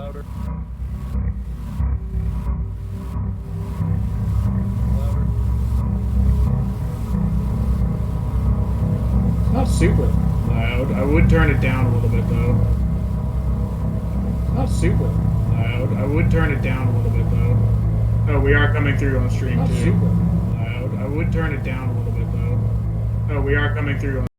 Louder. Louder. It's not super loud. I would turn it down a little bit though. It's not super loud. I would turn it down a little bit though. Oh, we are coming through on stream too. Not super loud. I would turn it down a little bit though. Oh, we are coming through on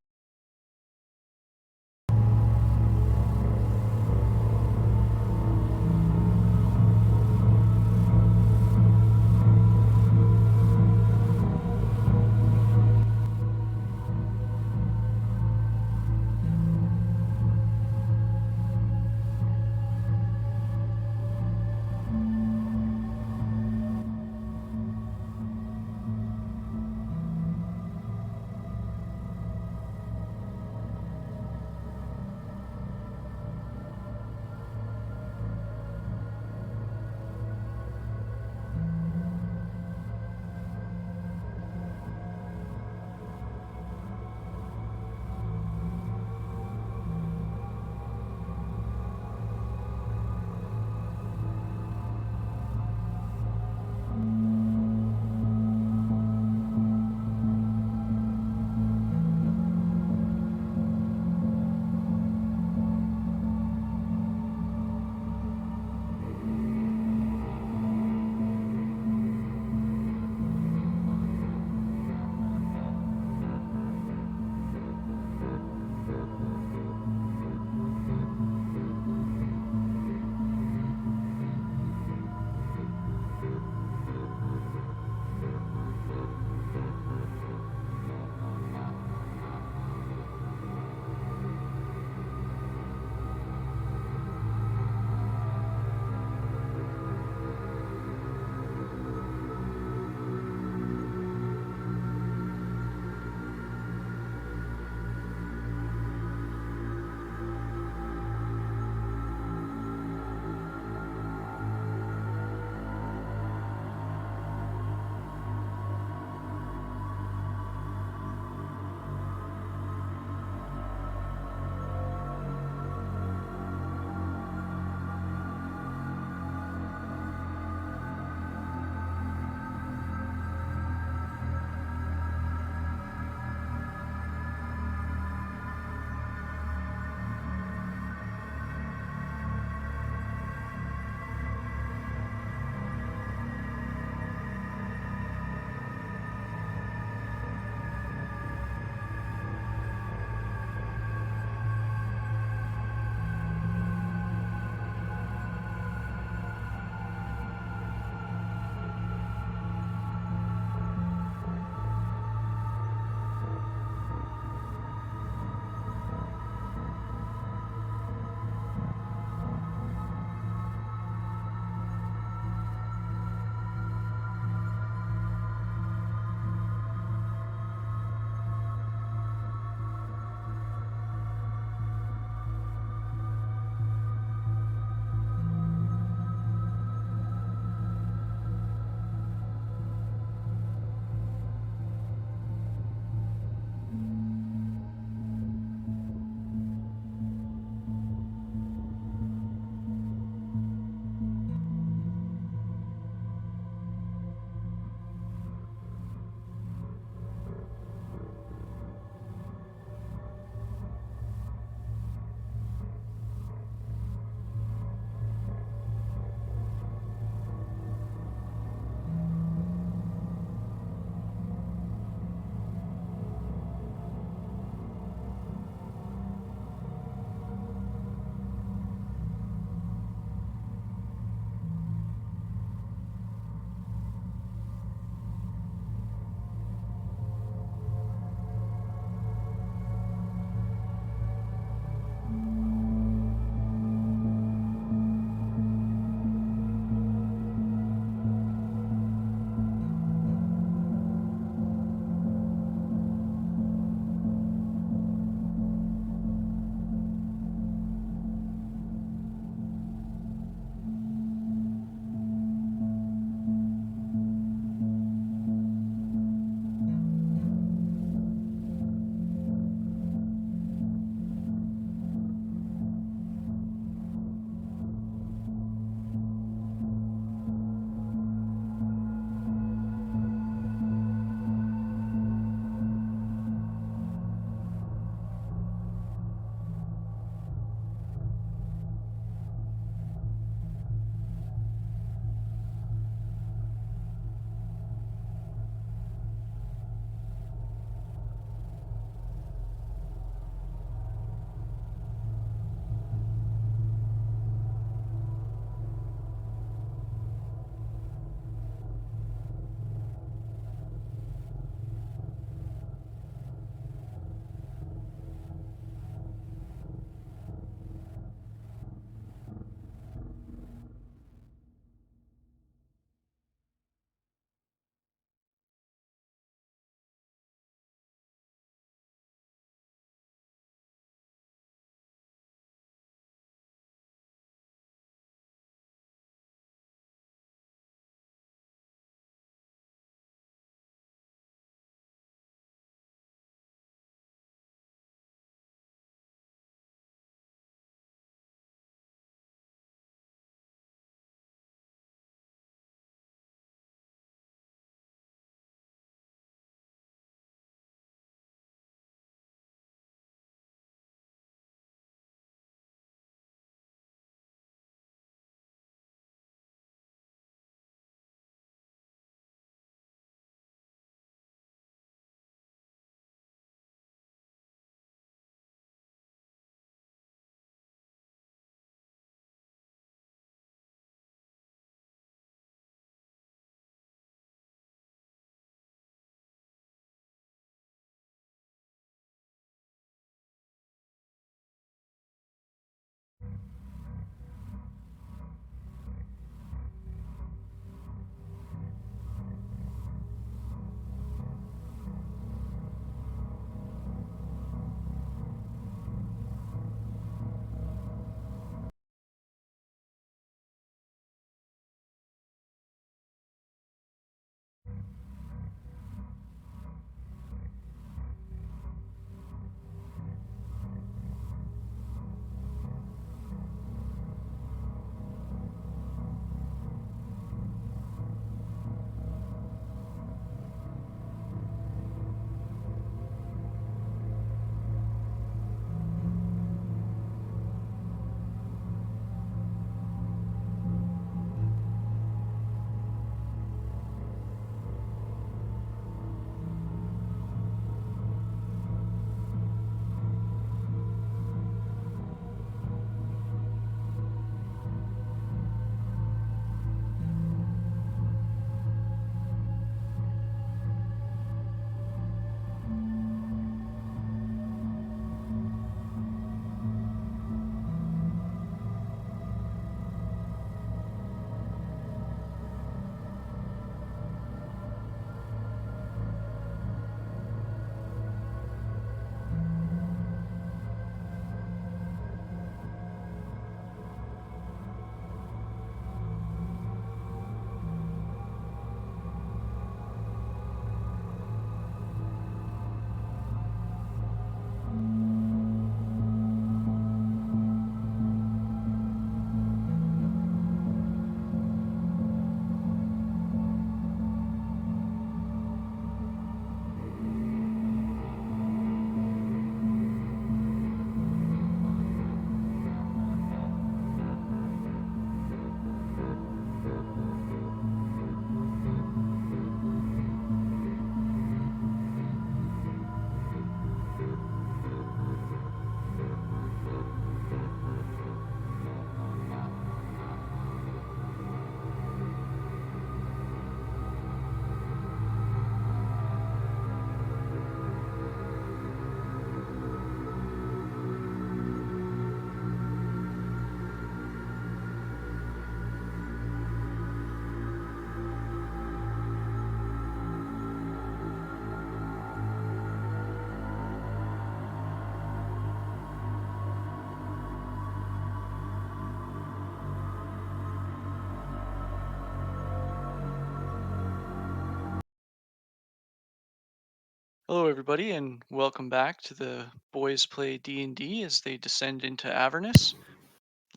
Hello, everybody, and welcome back to the Boys Play D&D as they descend into Avernus.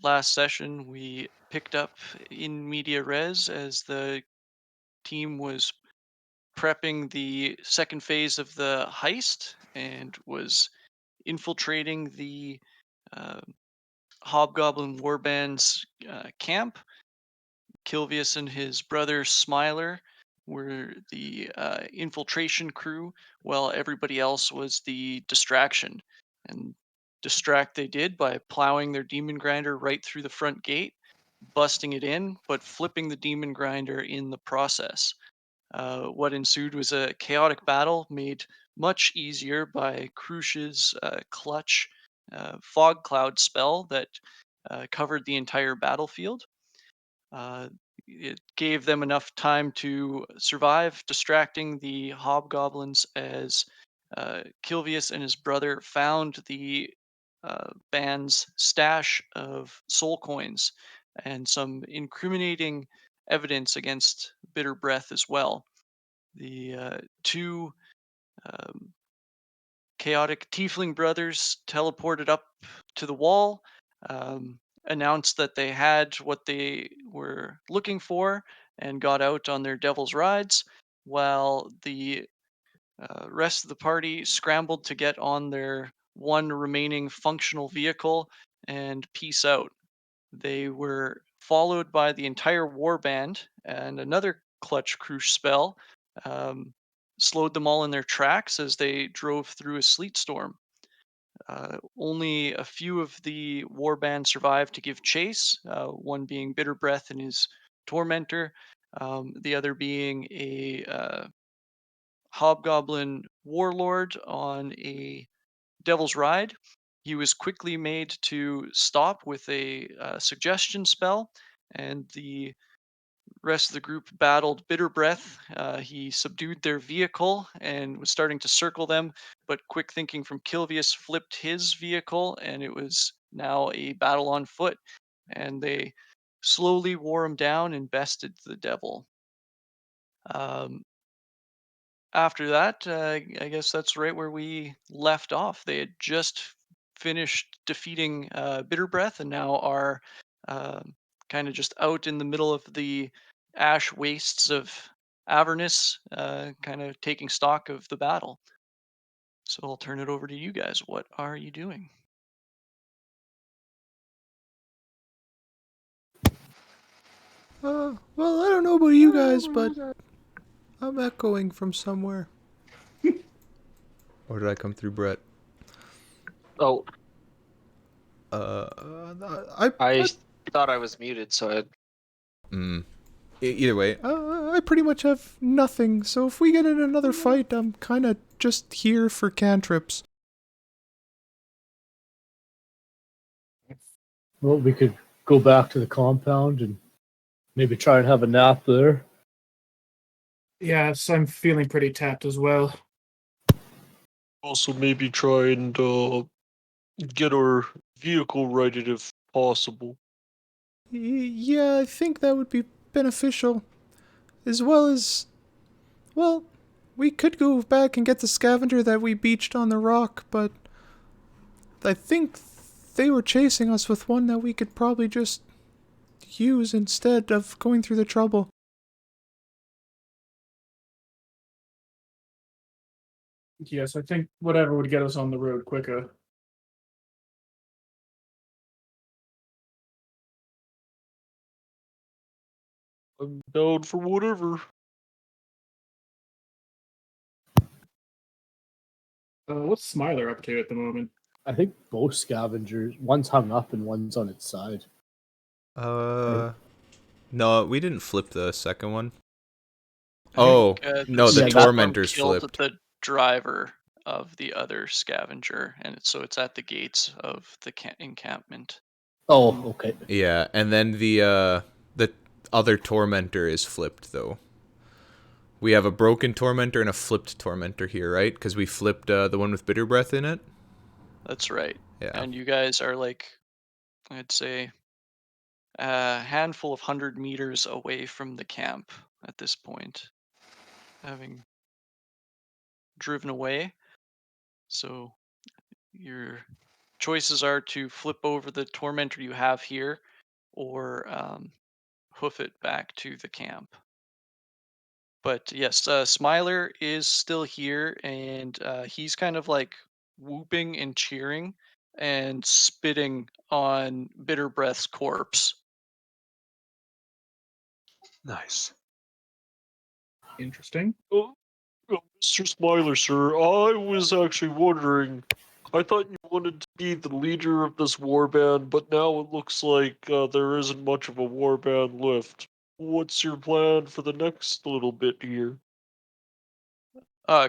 Last session, we picked up in media res as the team was prepping the second phase of the heist and was infiltrating the uh, Hobgoblin Warband's camp. Kilvius and his brother Smiler were the infiltration crew, while everybody else was the distraction. And distract they did by plowing their demon grinder right through the front gate, busting it in, but flipping the demon grinder in the process. What ensued was a chaotic battle made much easier by Krush's clutch fog cloud spell that covered the entire battlefield. Uh, it gave them enough time to survive, distracting the hobgoblins as Kilvius and his brother found the band's stash of soul coins and some incriminating evidence against Bitter Breath as well. The two um, chaotic tiefling brothers teleported up to the wall, um, announced that they had what they were looking for, and got out on their devil's rides, while the rest of the party scrambled to get on their one remaining functional vehicle and peace out. They were followed by the entire warband, and another clutch cruise spell um, slowed them all in their tracks as they drove through a sleet storm. Only a few of the warband survived to give chase, one being Bitter Breath and his tormentor, the other being a hobgoblin warlord on a devil's ride. He was quickly made to stop with a suggestion spell, and the rest of the group battled Bitter Breath. He subdued their vehicle and was starting to circle them, but quick thinking from Kilvius flipped his vehicle, and it was now a battle on foot. And they slowly wore him down and bested the devil. Um, After that, I guess that's right where we left off. They had just finished defeating Bitter Breath and now are kind of just out in the middle of the ash wastes of Avernus, kind of taking stock of the battle. So I'll turn it over to you guys. What are you doing? Well, I don't know about you guys, but I'm echoing from somewhere. Or did I come through Brett? Oh, I, I I thought I was muted, so either way, I pretty much have nothing. So if we get in another fight, I'm kind of just here for cantrips. Well, we could go back to the compound and maybe try and have a nap there. Yes, I'm feeling pretty tapped as well. Also, maybe try and get our vehicle righted if possible. Yeah, I think that would be beneficial. As well as, well, we could go back and get the scavenger that we beached on the rock, but I think they were chasing us with one that we could probably just use instead of going through the trouble. Yes, I think whatever would get us on the road quicker. I'm down for whatever. What's Smiler up to at the moment? I think both scavengers, one's hung up and one's on its side. No, we didn't flip the second one. I think No, the the Yeah, that- storm tormentors killed flipped. the driver of the other scavenger, and so it's at the gates of the encampment. Oh, okay. Yeah, and then the other tormentor is flipped though. We have a broken tormentor and a flipped tormentor here, right? Because we flipped the one with bitter breath in it. That's right. Yeah. And you guys are like, I'd say, a handful of 100 meters away from the camp at this point, having driven away. So your choices are to flip over the tormentor you have here, or hoof it back to the camp. But yes, Smiler is still here, and he's kind of like whooping and cheering and spitting on Bitter Breath's corpse. Nice. Interesting. Oh, Mr. Smiler, sir, I was actually wondering. I thought you wanted to be the leader of this warband, but now it looks like there isn't much of a warband left. What's your plan for the next little bit here?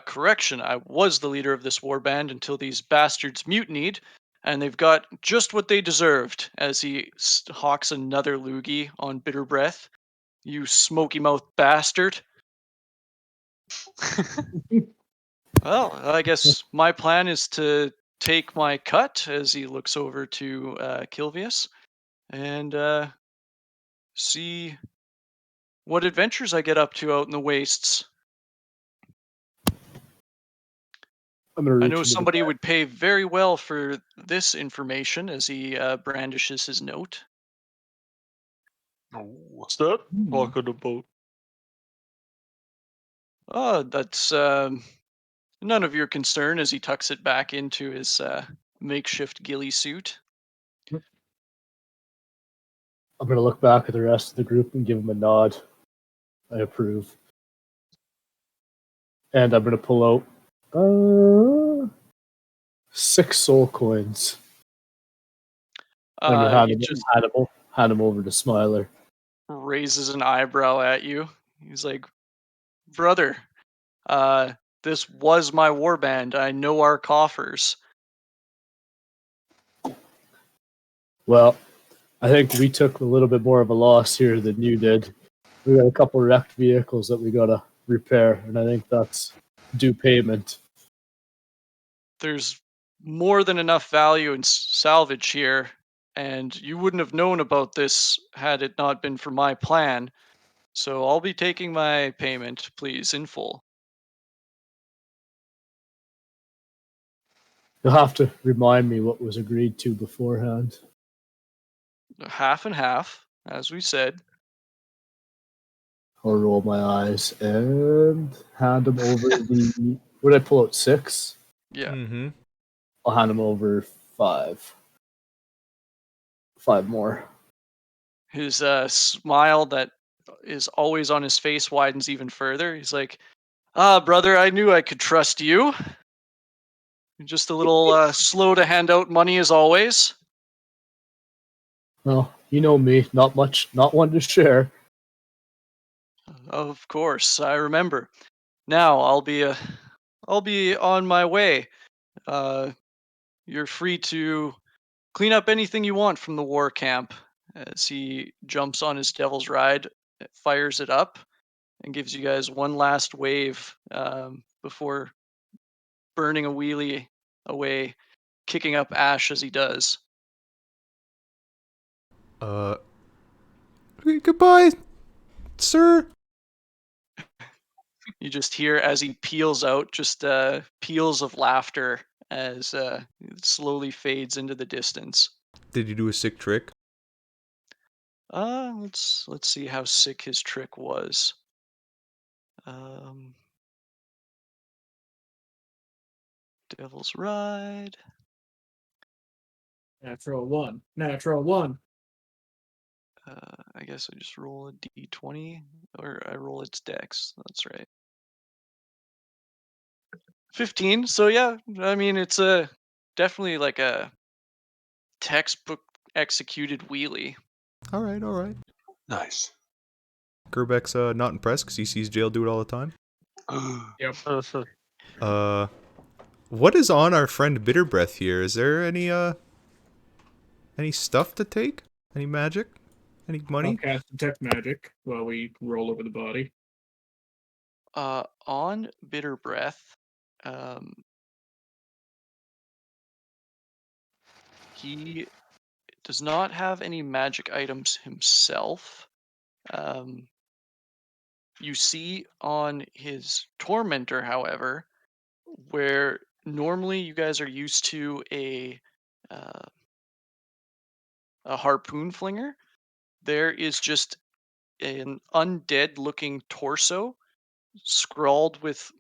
Correction, I was the leader of this warband until these bastards mutinied, and they've got just what they deserved, as he hawks another loogie on Bitter Breath. You smoky mouthed bastard. Well, I guess my plan is to take my cut as he looks over to Kilvius and see what adventures I get up to out in the wastes. I'm gonna I reach know into the somebody bag. would pay very well for this information as he brandishes his note. What's that talking about? Oh, that's none of your concern as he tucks it back into his makeshift ghillie suit. I'm gonna look back at the rest of the group and give him a nod. I approve. And I'm gonna pull out 6 soul coins. I'm gonna He just hand him over to Smiler. raises an eyebrow at you. He's like, brother, uh, this was my warband. I know our coffers. Well, I think we took a little bit more of a loss here than you did. We got a couple wrecked vehicles that we gotta repair, and I think that's due payment. There's more than enough value in salvage here, and you wouldn't have known about this had it not been for my plan. So I'll be taking my payment, please, in full. You'll have to remind me what was agreed to beforehand. Half and half, as we said. I'll roll my eyes and hand him over the. What did I pull out? 6? Yeah. Mm-hmm. I'll hand him over 5. 5 more. His smile that is always on his face widens even further. He's like, brother, I knew I could trust you. Just a little slow to hand out money as always. Well, you know me, not much, not one to share. Of course, I remember. Now I'll be on my way. You're free to clean up anything you want from the war camp. As he jumps on his devil's ride, fires it up, and gives you guys one last wave before burning a wheelie away, kicking up ash as he does. Goodbye, sir. You just hear as he peels out, just peals of laughter as it slowly fades into the distance. Did you do a sick trick? Let's see how sick his trick was. Devil's Ride. Natural 1. Natural 1. I guess I just roll a d20, or I roll its dex. That's right. 15. So yeah, I mean it's a definitely like a textbook executed wheelie. All right, all right. Nice. Gerbeck's not impressed because he sees Jail do it all the time. Yep. What is on our friend Bitter Breath here? Is there any stuff to take? Any magic? Any I'll money? cast Detect Magic while we roll over the body. On Bitter Breath, he does not have any magic items himself. You see on his tormentor, however, where normally you guys are used to uh, a harpoon flinger. There is just an undead looking torso scrawled with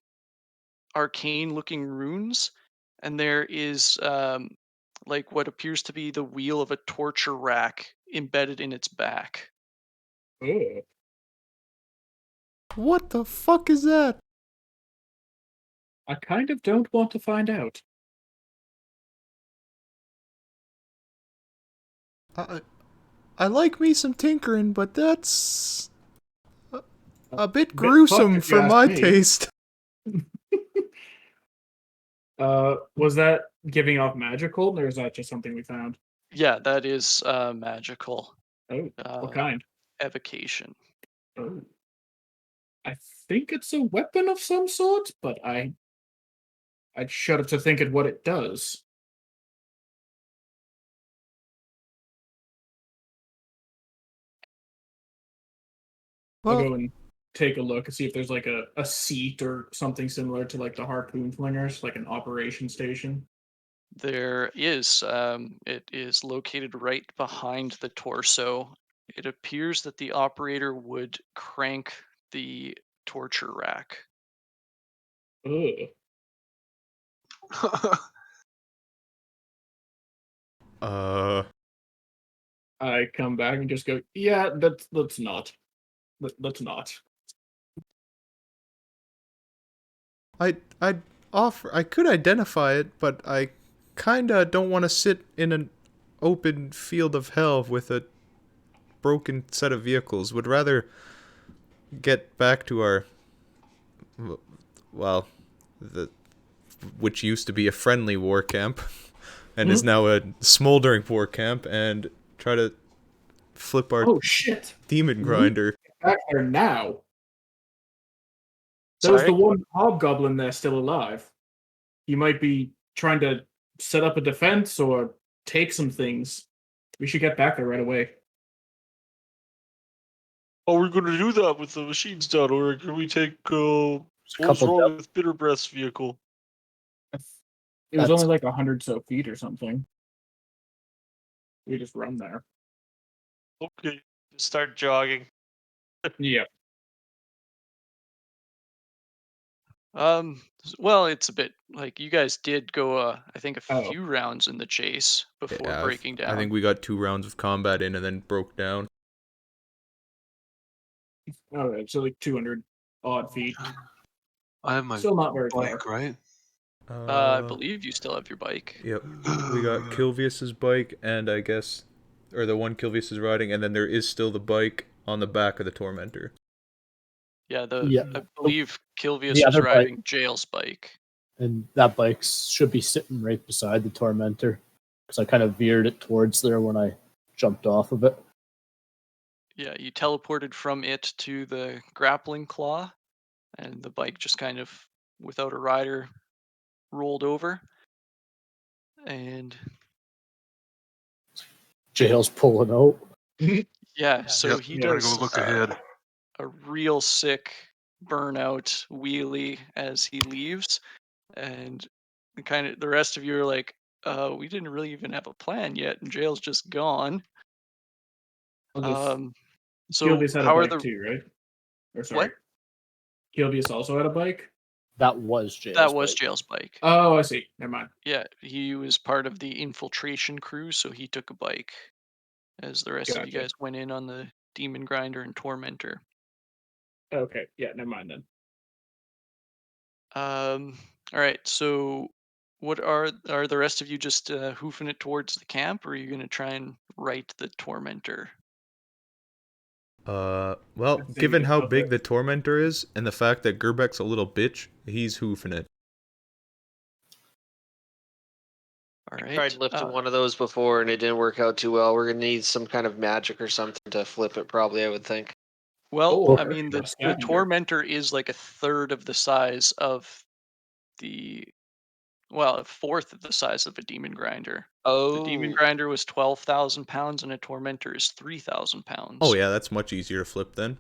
arcane looking runes, and there is like what appears to be the wheel of a torture rack embedded in its back. Ugh. What the fuck is that? I kind of don't want to find out. I like me some tinkering, but that's a bit Bit gruesome fucked if you for ask my me. taste. Was that giving off magical, or is that just something we found? Yeah, that is magical Oh, what uh, kind? evocation. Oh. I think it's a weapon of some sort, but I'd shudder to think at what it does. I'll Well, go and take a look and see if there's like a seat or something similar to like the harpoon flingers, like an operation station. There is. It is located right behind the torso. It appears that the operator would crank the torture rack. Ugh. I come back and just go, yeah, that's not. That's not. I'd offer. I could identify it, but I kinda don't want to sit in an open field of hell with a broken set of vehicles. Would rather get back to our, well, the which used to be a friendly war camp, and is now a smoldering war camp, and try to flip our Oh shit! demon grinder. Back there now. There was Sorry? the one hobgoblin there still alive. He might be trying to set up a defense or take some things. We should get back there right away. Are we going to do that with the machines down, or can we take There's a what's couple wrong with Bitter Breath's vehicle? It was That's- only like 100 so feet or something. We just run there. Okay, start jogging. Yeah. Well, it's a bit like you guys did go, I think, a Oh. few rounds in the chase before Yeah, breaking down. I think we got 2 rounds of combat in and then broke down. Alright, so like 200 odd feet. I have my Still not very far. bike, right? I believe you still have your bike. Yep. We got Kilvius's bike, and I guess, or the one Kilvius is riding, and then there is still the bike on the back of the Tormentor. Yeah, Yeah. I believe Kilvius The was other bike- riding Jail's bike. And that bike should be sitting right beside the Tormentor, because I kind of veered it towards there when I jumped off of it. Yeah, you teleported from it to the grappling claw, and the bike just kind of, without a rider, rolled over. And Jail's pulling out. yeah, so Yep, he gotta does go look ahead. a real sick burnout wheelie as he leaves, and kind of the rest of you are like, we didn't really even have a plan yet, and Jail's just gone. So Kilvius had how a are bike the too, right? Or sorry. what? Kilvius also had a bike? That was Jail's That was bike. Jail's bike. Oh, I see. Never mind. Yeah, he was part of the infiltration crew, so he took a bike as the rest of you Gotcha. guys went in on the Demon Grinder and Tormentor. Okay, yeah, never mind then. All right, so what are the rest of you just hoofing it towards the camp, or are you gonna try and right the Tormentor? Well, Let's see, given we how got big the- the Tormentor is, and the fact that Gerbeck's a little bitch, he's hoofing it. All right. Tried lifting one of those before and it didn't work out too well. We're gonna need some kind of magic or something to flip it, probably. I would think. Well, Or I mean, a the scavenger. Tormentor is like a third of the size of a fourth of the size of a Demon Grinder. The Demon Oh, Grinder was 12,000 pounds, and a Tormentor is 3,000 pounds. Oh yeah, that's much easier to flip then.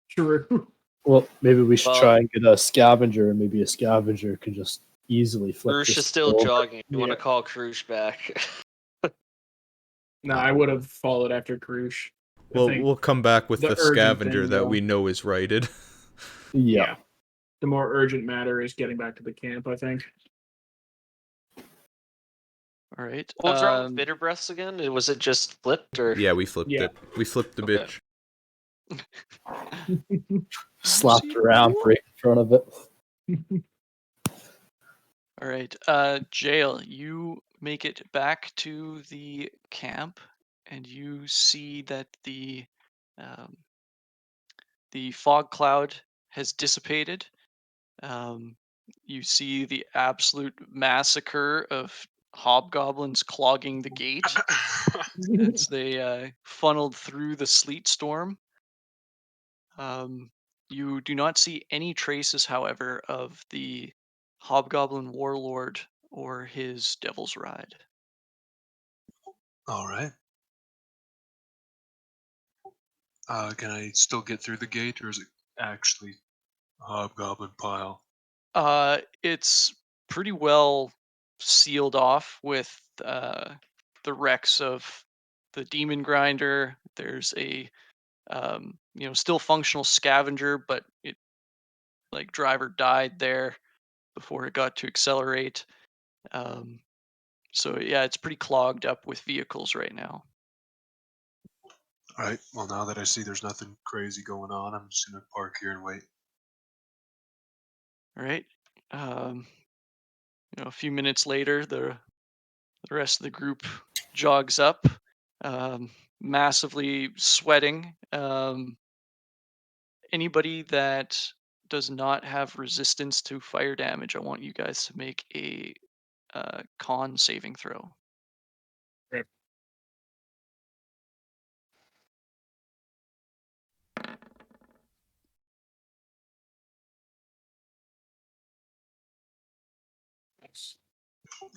True. Well, maybe we should Well- try and get a scavenger, and maybe a scavenger can just easily flick Krush this is still over. jogging. You want Yeah. to call Krush back? No, I would have followed after Krush. Well, we'll come back with the urgent scavenger thing, that though. we know is righted. Yeah. The more urgent matter is getting back to the camp, I think. All right. What was wrong with bitter breaths again? Was it just flipped or? Yeah, we flipped Yeah. it. We flipped the Okay. bitch. Slapped around right in front of it. All right. Jail, you make it back to the camp, and you see that the fog cloud has dissipated. You see the absolute massacre of hobgoblins clogging the gate as they funneled through the sleet storm. You do not see any traces, however, of the hobgoblin warlord or his devil's ride. All right. Can I still get through the gate, or is it actually a hobgoblin pile? It's pretty well sealed off with the wrecks of the demon grinder. There's a still functional scavenger, but it like driver died there before it got to accelerate. Um, so yeah, it's pretty clogged up with vehicles right now. All right. Well, now that I see there's nothing crazy going on, I'm just gonna park here and wait. All right. A few minutes later, the rest of the group jogs up, massively sweating. Anybody that does not have resistance to fire damage, I want you guys to make a con saving throw. Rip.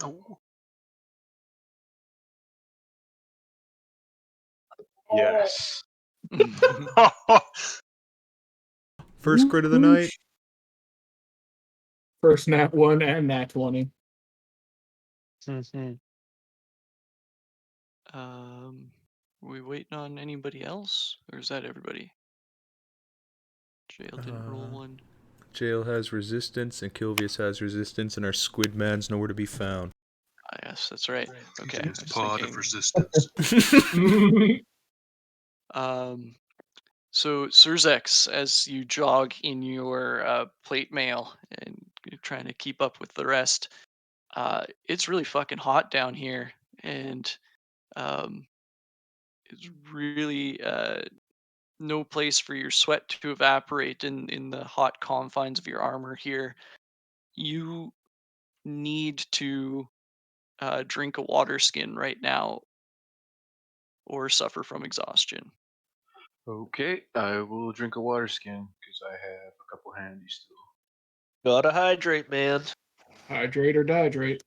Oh. Yes. First crit of the night. First nat 1 and nat 20. We waiting on anybody else, or is that everybody? Jail didn't roll one. Jail has resistance, and Kilvius has resistance, and our squid man's nowhere to be found. Ah, yes, that's right. Okay. It's I was pod of thinking- resistance. So Surzex, as you jog in your plate mail and you're trying to keep up with the rest, it's really fucking hot down here, and it's really no place for your sweat to evaporate in the hot confines of your armor here. You need to drink a water skin right now or suffer from exhaustion. Okay, I will drink a water skin because I have a couple handy still. Gotta hydrate, man. Hydrate or dehydrate.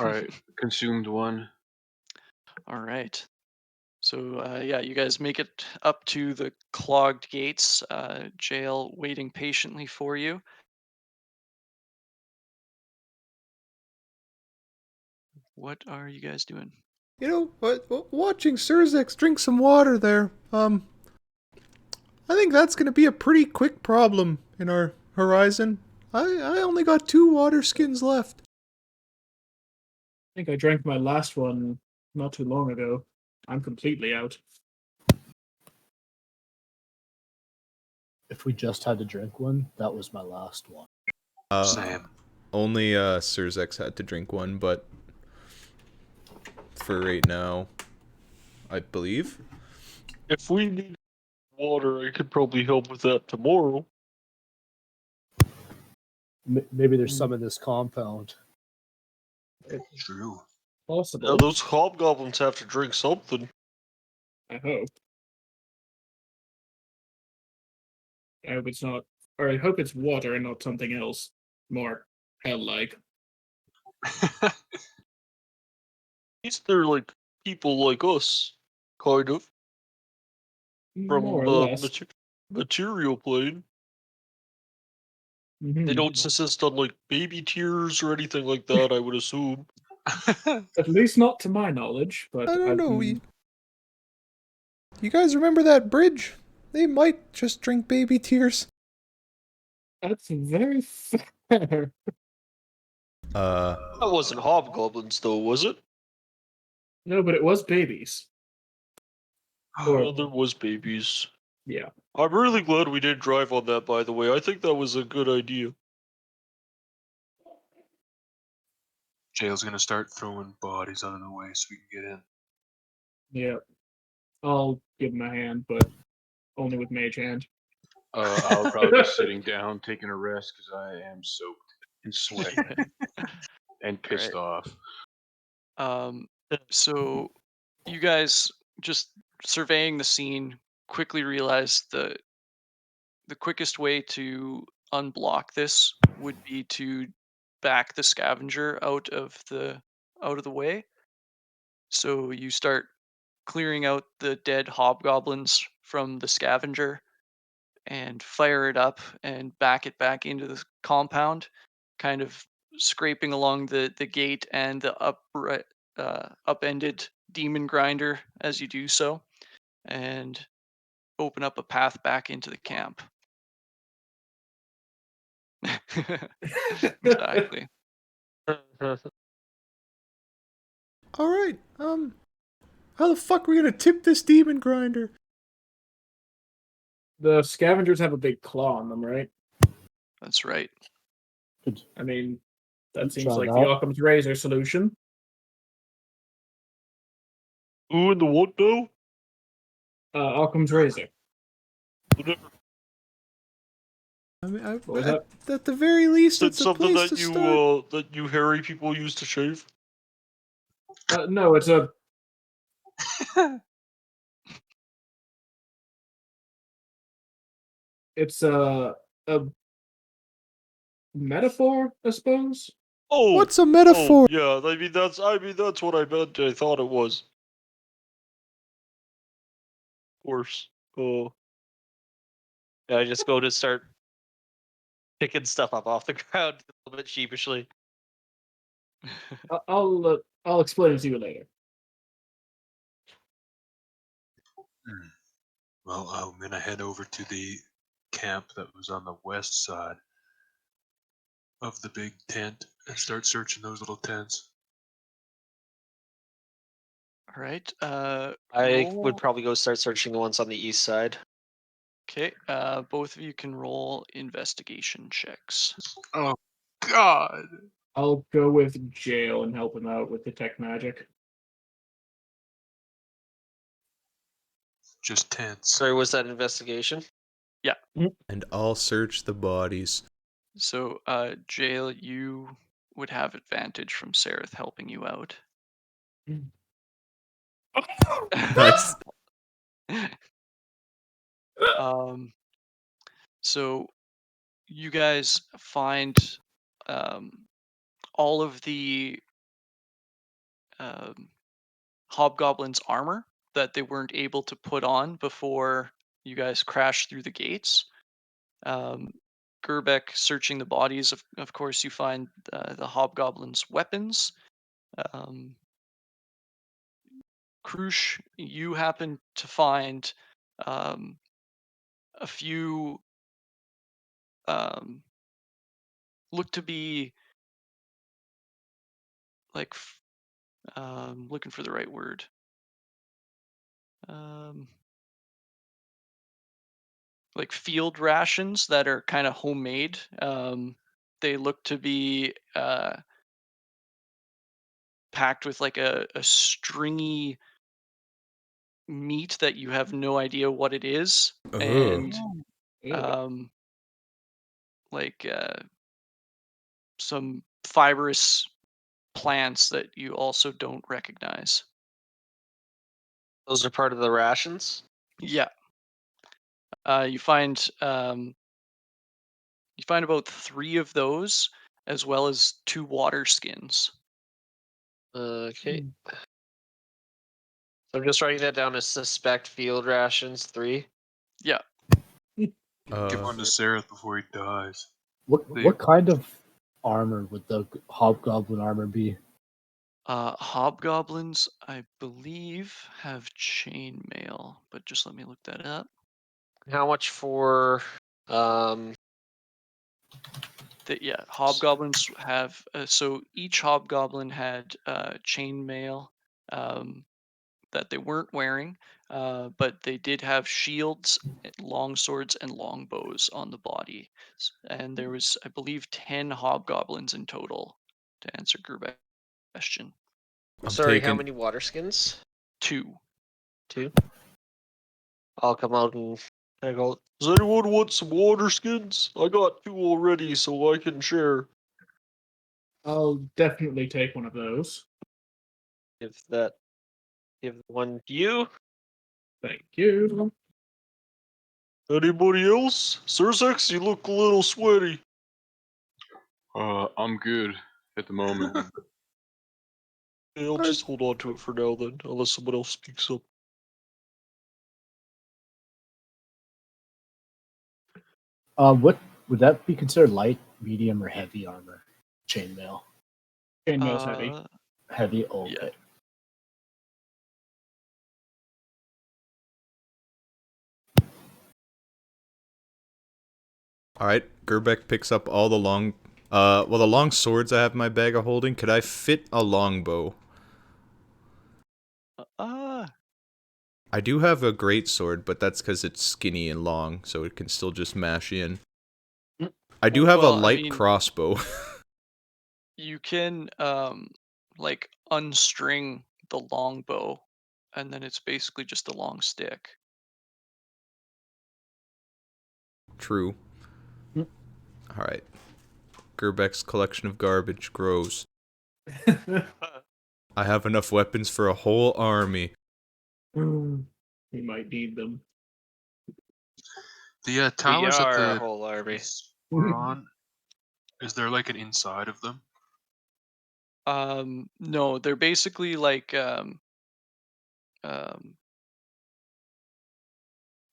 All right, consumed one. All right. So yeah, you guys make it up to the clogged gates. Jail waiting patiently for you. What are you guys doing? Watching Surzex drink some water there. I think that's gonna be a pretty quick problem in our horizon. I only got 2 water skins left. I think I drank my last one not too long ago. I'm completely out. If we just had to drink one, that was my last one. Same. Only Surzex had to drink one, but for right now, I believe. If we need water, I could probably help with that tomorrow. Maybe there's some in this compound. True. Possible. Now, those hobgoblins have to drink something. I hope. I hope it's not, or I hope it's water and not something else more hell-like. At least they're like people like us, kind of, from More or the less. material plane. They don't insist on like baby tears or anything like that, I would assume. At least not to my knowledge, but I don't know. been- You guys remember that bridge? They might just drink baby tears. That's very fair. That wasn't hobgoblins, though, was it? No, but it was babies. Well, there was babies. Yeah. I'm really glad we didn't drive on that, by the way. I think that was a good idea. Jail's gonna start throwing bodies out of the way so we can get in. Yeah. I'll give him a hand, but only with mage hand. I'll probably be sitting down, taking a rest because I am soaked in sweat and pissed off. So you guys just surveying the scene quickly realize the quickest way to unblock this would be to back the scavenger out of the way. So you start clearing out the dead hobgoblins from the scavenger and fire it up and back it back into the compound, kind of scraping along the gate and the upended demon grinder as you do so, and open up a path back into the camp. Exactly. Alright, how the fuck are we gonna tip this demon grinder? The scavengers have a big claw on them, right? That's right. I mean, that seems Try like that. the Occam's razor solution. Who in the what now? Occam's razor. Whatever. I mean, What was that? at the very least, Said it's a something place that to you start. that you hairy people used to shave. No, it's a. It's a metaphor, I suppose. Oh, What's a metaphor? yeah. I mean that's what I meant. I thought it was. Of course. Oh. I just go to start picking stuff up off the ground a little bit sheepishly. I'll explain it to you later. Well, I'm gonna head over to the camp that was on the west side of the big tent and start searching those little tents. All right. I would Roll. probably go start searching the ones on the east side. Okay. Both of you can roll investigation checks. Oh God! I'll go with Jail and help him out with detect magic. Just tents. Sorry, was that investigation? And I'll search the bodies. So, Jail, you would have advantage from Sareth helping you out. Nice. So you guys find all of the hobgoblin's armor that they weren't able to put on before you guys crashed through the gates. Gerbeck searching the bodies. Of course, you find the hobgoblin's weapons. Krush, you happen to find a few look to be like looking for the right word. Like field rations that are kind of homemade. They look to be packed with like a stringy meat that you have no idea what it is, and um, like some fibrous plants that you also don't recognize. Those are part of the rations. Yeah. You find about 3 of those, as well as 2 water skins. Okay. So I'm just writing that down as suspect field rations 3. Yeah. Give one to Sarah before he dies. What kind of armor would the Hobgoblin armor be? Hobgoblins, I believe, have chainmail, but just let me look that up. How much for Hobgoblins have so each hobgoblin had chainmail that they weren't wearing, but they did have shields, long swords, and long bows on the body. And there was, I believe, 10 hobgoblins in total. To answer Gerbek's question, sorry, how many water skins? 2. 2? I'll come out and I go, Does anyone want some water skins? I got 2 already, so I can share. I'll definitely take one of those. give one to you. Thank you. Anybody else? Sursex, you look a little sweaty. I'm good at the moment. Yeah, I'll just hold on to it for now then, unless someone else speaks up. What would that be considered? Light, medium, or heavy armor? Chainmail. Chainmail's heavy. Heavy. Oh, Yeah. okay. All right, Gerbek picks up all the long, the long swords I have in my bag of holding. Could I fit a longbow? I do have a great sword, but that's because it's skinny and long, so it can still just mash in. I do have a light crossbow. You can like unstring the longbow, and then it's basically just a long stick. True. All right. Gerbek's collection of garbage grows. I have enough weapons for a whole army. We might need them. The towers we that are the a whole army. we're on, is there like an inside of them? No, they're basically like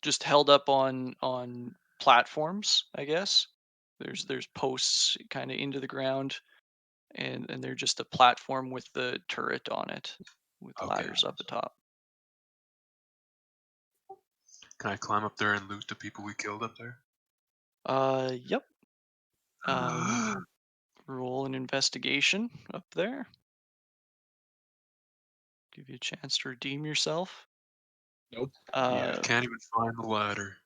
just held up on platforms, I guess. There's posts kind of into the ground, and they're just a platform with the turret on it, with ladders up the top. Can I climb up there and loot the people we killed up there? Yep. Roll an investigation up there. Give you a chance to redeem yourself. Nope. Yeah, can't even find the ladder.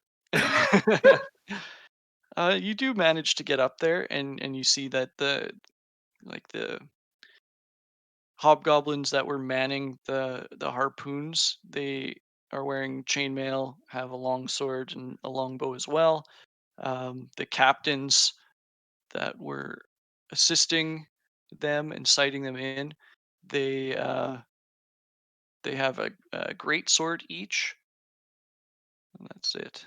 You do manage to get up there, and you see that the hobgoblins that were manning the harpoons, they are wearing chainmail, have a long sword and a long bow as well. The captains that were assisting them and sighting them in, they have a great sword each, and that's it.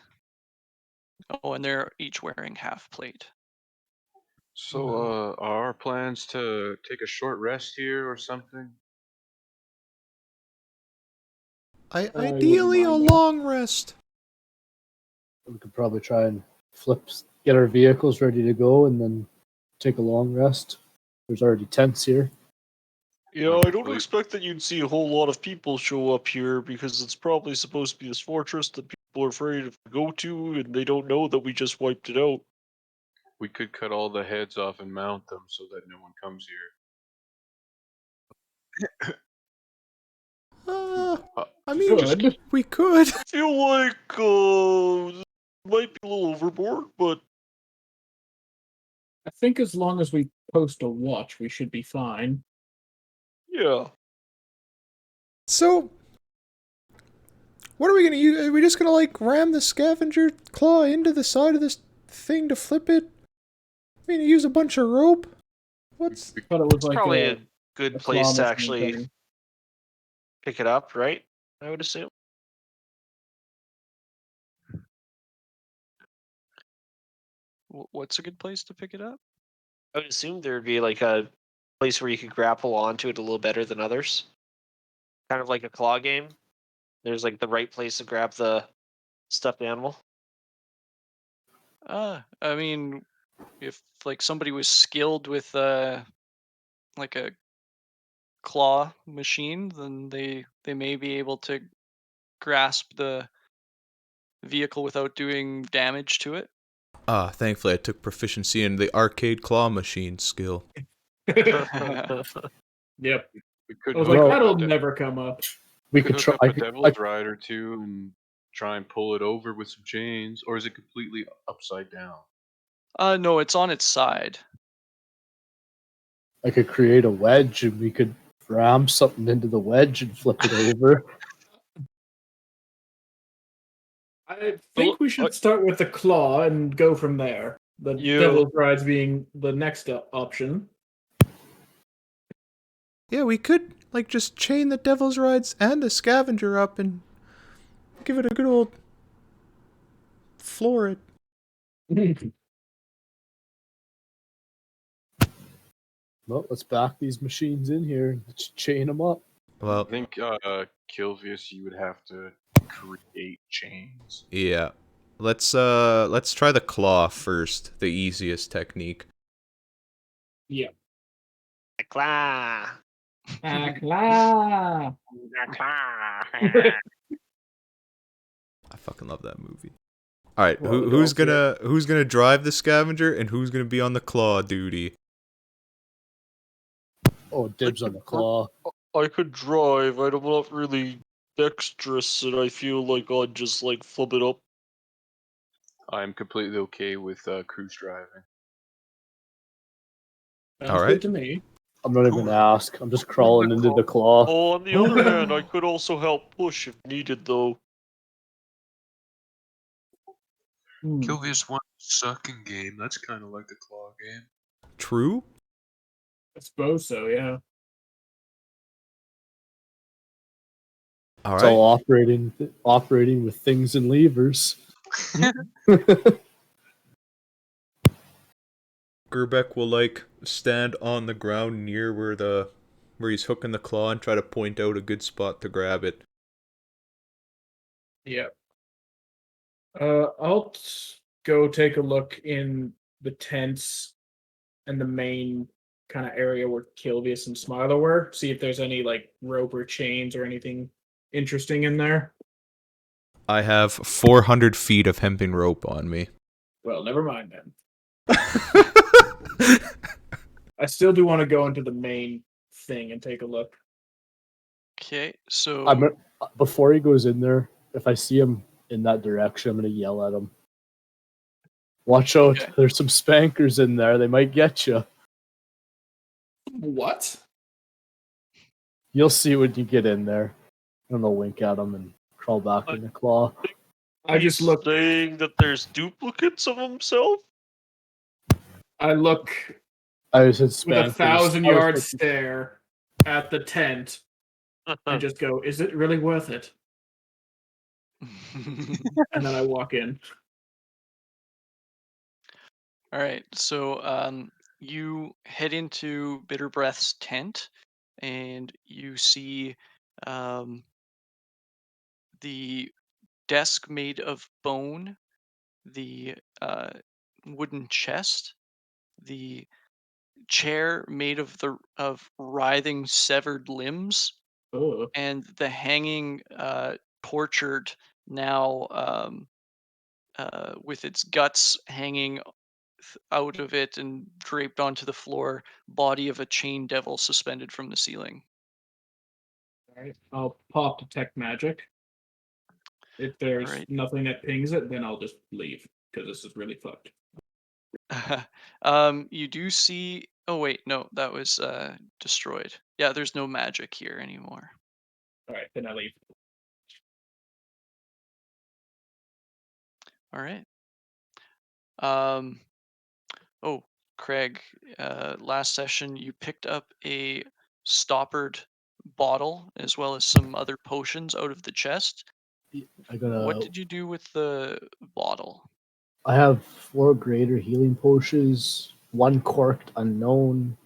Oh, and they're each wearing half plate. So, are our plans to take a short rest here or something? Ideally, a long rest. We could probably try and get our vehicles ready to go, and then take a long rest. There's already tents here. Yeah, I don't expect that you'd see a whole lot of people show up here because it's probably supposed to be this fortress that people are afraid to go to, and they don't know that we just wiped it out. We could cut all the heads off and mount them so that no one comes here. I mean, we could. I feel like it might be a little overboard, but I think as long as we post a watch, we should be fine. yeah. So, what are we gonna use? Are we just gonna like ram the scavenger claw into the side of this thing to flip it? Are we gonna use a bunch of rope? What's? I thought it was like Probably a good place to claw actually thing. pick it up, right? I would assume. What's a good place to pick it up? I would assume there would be like a place where you could grapple onto it a little better than others. Kind of like a claw game. There's like the right place to grab the stuffed animal. I mean, if like somebody was skilled with like a claw machine, then they may be able to grasp the vehicle without doing damage to it. Thankfully I took proficiency in the arcade claw machine skill. Yep. We could I was hook like, up that'll a never come up. We could could hook try. up a devil's ride or two and try and pull it over with some chains, or is it completely upside down? No, it's on its side. I could create a wedge and we could ram something into the wedge and flip it over. I think we should start with the claw and go from there. The devil's rides being the next option. Yeah, we could like just chain the devil's rides and the scavenger up and give it a good old floor it. Well, let's back these machines in here and let's chain them up. Well, I think Kilvius, you would have to create chains. yeah. Let's try the claw first, the easiest technique. Yeah. Claw. Claw. I fucking love that movie. All right, Well, who's gonna drive the scavenger and who's gonna be on the claw duty? Oh, dibs on the claw. I could drive. I'm not really dexterous, and I feel like I'd just like flip it up. I'm completely okay with cruise driving. Sounds All right. good to me. I'm not even gonna ask. I'm just crawling into the claw. Oh, on the other hand, I could also help push if needed, though. Kilvius won a sucking game. That's kind of like the claw game. True. I suppose so, yeah. All It's right. all operating with things and levers. Gerbeck will like stand on the ground near where he's hooking the claw and try to point out a good spot to grab it. Yeah. I'll go take a look in the tents and the main kind of area where Kilvius and Smiler were. See if there's any like rope or chains or anything interesting in there. I have 400 feet of hempen rope on me. Well, never mind then. I still do want to go into the main thing and take a look. Okay, so Before he goes in there, if I see him in that direction, I'm gonna yell at him. Watch out! Okay. There's some spankers in there. They might get you. What? You'll see when you get in there. I'm gonna wink at him and crawl back in the claw. I just look. Saying that there's duplicates of himself. I look I said with spankers. 1,000-yard stare at the tent and just go, "Is it really worth it?" And then I walk in. all right, so you head into Bitter Breath's tent, and you see the desk made of bone, the wooden chest, the chair made of writhing severed limbs, Oh, and the hanging tortured now with its guts hanging out of it and draped onto the floor body of a chain devil suspended from the ceiling. all right. I'll pop detect magic. If All there's right. nothing that pings it, then I'll just leave because this is really fucked. You do see. Oh wait, no, that was destroyed. Yeah, there's no magic here anymore. All right, then I leave. All right. Um. Oh, Craig. Last session you picked up a stoppered bottle as well as some other potions out of the chest. What did you do with the bottle? I have 4 greater healing potions, 1 corked unknown,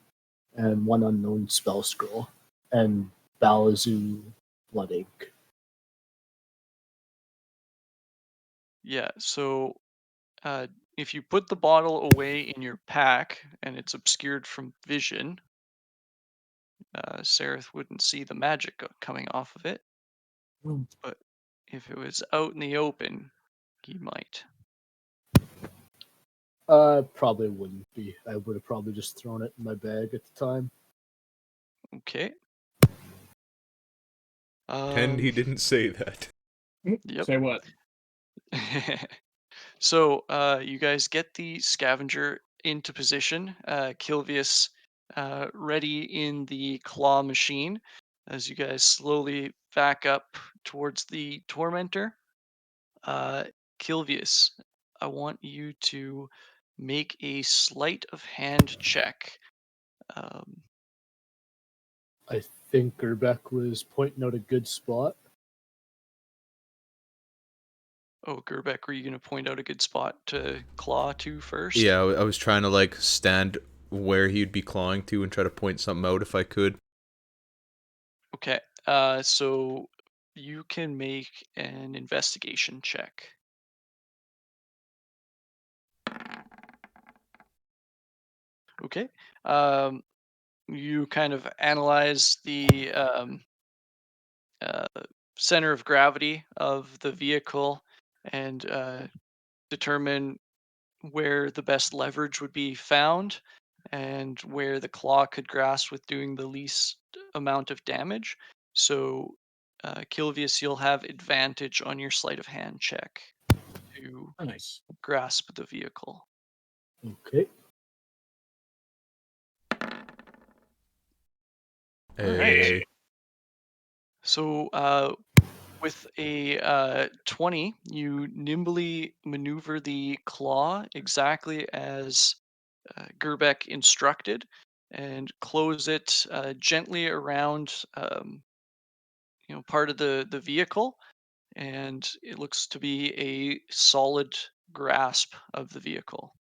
and 1 unknown spell scroll, and Balazoo blood ink. Yeah. So, if you put the bottle away in your pack and it's obscured from vision, Sereth wouldn't see the magic coming off of it. But if it was out in the open, he might. Probably wouldn't be. I would have probably just thrown it in my bag at the time. Okay. Pretend he didn't say that. Yep. Say what? So you guys get the scavenger into position. Kilvius ready in the claw machine as you guys slowly back up towards the tormentor. Kilvius, I want you to make a sleight of hand check. I think Gerbeck was pointing out a good spot. Oh, Gerbeck, were you going to point out a good spot to claw to first? Yeah, I was trying to like stand where he'd be clawing to and try to point something out if I could. Okay. So you can make an investigation check. Okay. You kind of analyze the center of gravity of the vehicle and determine where the best leverage would be found and where the claw could grasp with doing the least amount of damage. So, Kilvius, you'll have advantage on your sleight of hand check to Nice. grasp the vehicle. Okay. Hey. So, with a 20, you nimbly maneuver the claw exactly as Gerbeck instructed and close it gently around part of the vehicle, and it looks to be a solid grasp of the vehicle.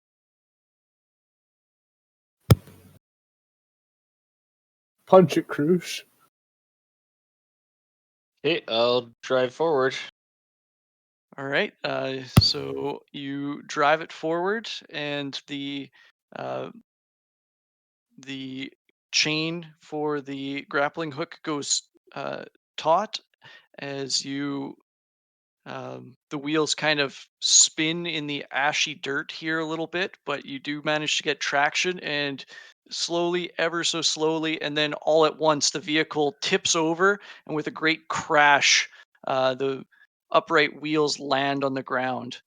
Punch it, Krush. Okay, I'll drive forward. All right, so you drive it forward, and uh, the chain for the grappling hook goes taut as the wheels kind of spin in the ashy dirt here a little bit, but you do manage to get traction, and slowly, ever so slowly, and then all at once, the vehicle tips over, and with a great crash, the upright wheels land on the ground.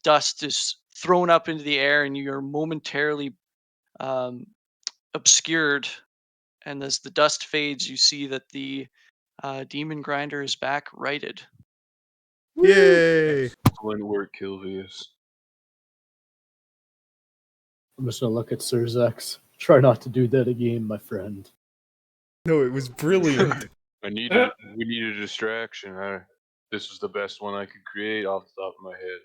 Dust is thrown up into the air, and you are momentarily um, obscured. And as the dust fades, you see that the demon grinder is back righted. Yay! Excellent work, Kilvius. I'm just gonna look at Sir Zex. Try not to do that again, my friend. No, it was brilliant. We needed a distraction. This was the best one I could create off the top of my head.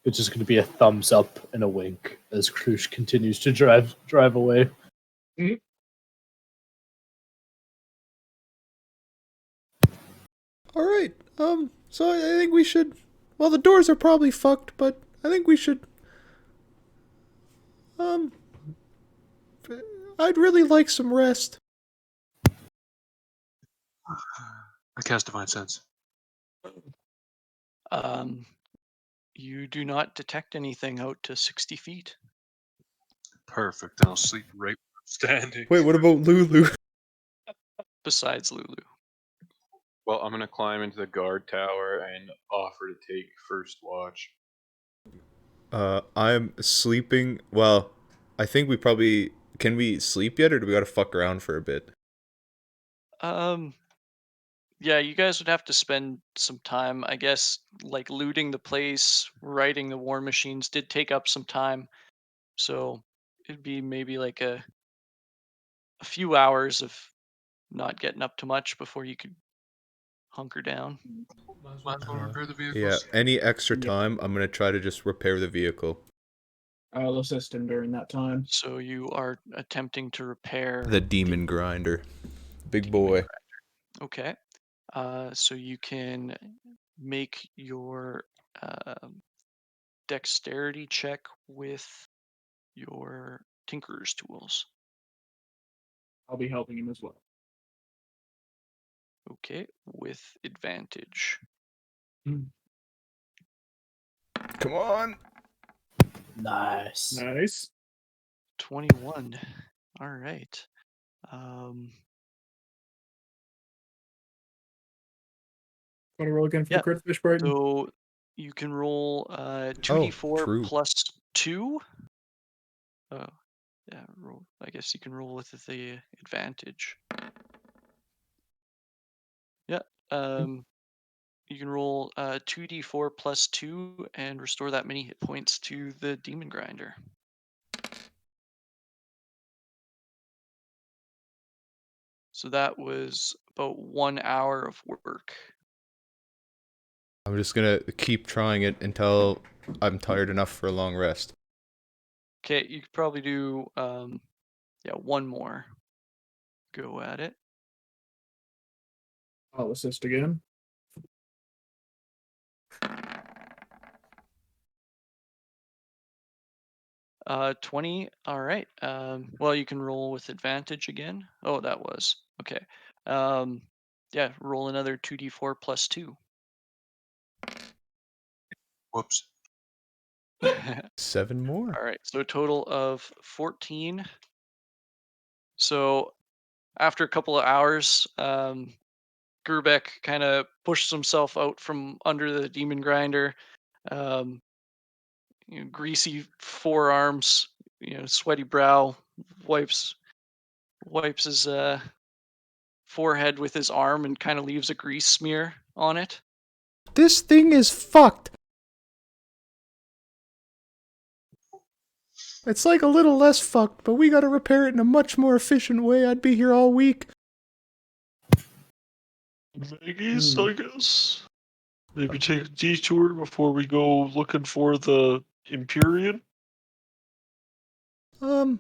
It's just gonna be a thumbs up and a wink as Krush continues to drive away. All right. So I think we should. Well, the doors are probably fucked, but I think we should. I'd really like some rest. I cast Divine Sense. You do not detect anything out to 60 feet. Perfect. I'll sleep right where I'm standing. Wait, what about Lulu? Besides Lulu. Well, I'm gonna climb into the guard tower and offer to take first watch. I'm sleeping. Well, I think we probably can we sleep yet, or do we gotta fuck around for a bit? Yeah, you guys would have to spend some time, I guess, like looting the place, righting the war machines did take up some time. So it'd be maybe like a few hours of not getting up to much before you could hunker down. Might as well repair the Yeah. vehicles. Any extra time, I'm gonna try to just repair the vehicle. I'll assist him during that time. So you are attempting to repair The demon grinder, big boy. Okay. So you can make your dexterity check with your tinkerer's tools. I'll be helping him as well. Okay, with advantage. Come on. Nice. Nice. 21. All right. Want to roll again for Yeah, the crit fish, Brighton? So you can roll Oh, 2d4 true. plus 2. Oh, yeah, roll. I guess you can roll with the advantage. Yeah. You can roll 2d4 plus 2 and restore that many hit points to the demon grinder. So that was about 1 hour of work. I'm just gonna keep trying it until I'm tired enough for a long rest. Okay, you could probably do yeah, one more go at it. I'll assist again. 20. All right. Well, you can roll with advantage again. Oh, that was okay. Yeah, roll another 2d4 plus 2. Whoops. 7 more. All right, so a total of 14. So after a couple of hours, Gerbeck kind of pushes himself out from under the demon grinder. Um, greasy forearms, sweaty brow, wipes his forehead with his arm and kind of leaves a grease smear on it. This thing is fucked. It's like a little less fucked, but we gotta repair it in a much more efficient way. I'd be here all week. Maggie's, I guess. Maybe take a detour before we go looking for the Empyrean. When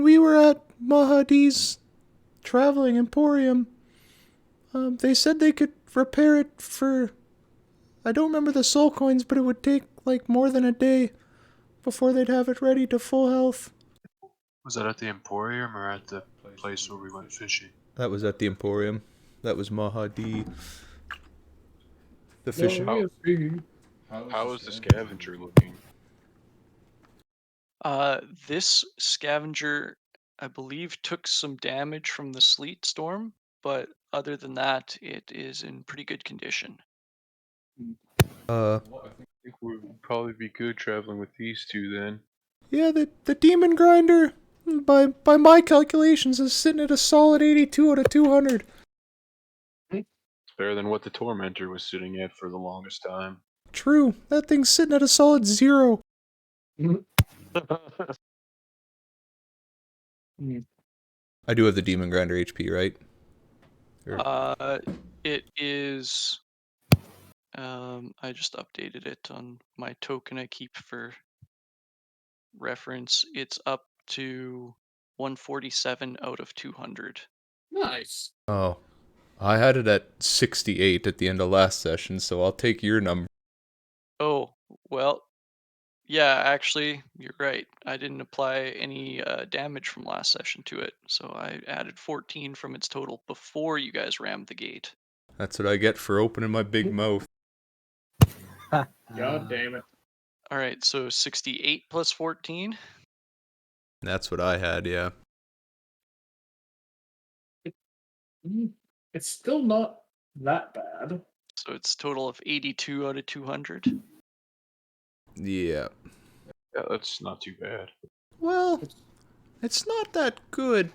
we were at Mahadi's traveling emporium, they said they could repair it for, I don't remember the soul coins, but it would take like more than a day before they'd have it ready to full health. Was that at the Emporium or at the place where we went fishing? That was at the Emporium. That was Mahadi. The fishing. How is the scavenger looking? This scavenger, I believe, took some damage from the sleet storm, but other than that, it is in pretty good condition. Uh, I think we would probably be good traveling with these two then. Yeah, the demon grinder, by my calculations, is sitting at a solid 82 out of 200. It's better than what the Tormentor was sitting at for the longest time. True, that thing's sitting at a solid 0. I do have the Demon Grinder HP, right? It is. I just updated it on my token I keep for reference. It's up to 147 out of 200. Nice. Oh, I had it at 68 at the end of last session, so I'll take your number. Oh, well, yeah, actually, you're right. I didn't apply any damage from last session to it, so I added 14 from its total before you guys rammed the gate. That's what I get for opening my big mouth. God damn it. All right, so 68 plus 14. That's what I had, yeah. It's still not that bad. So it's a total of 82 out of 200. Yeah. Yeah, that's not too bad. Well, it's not that good.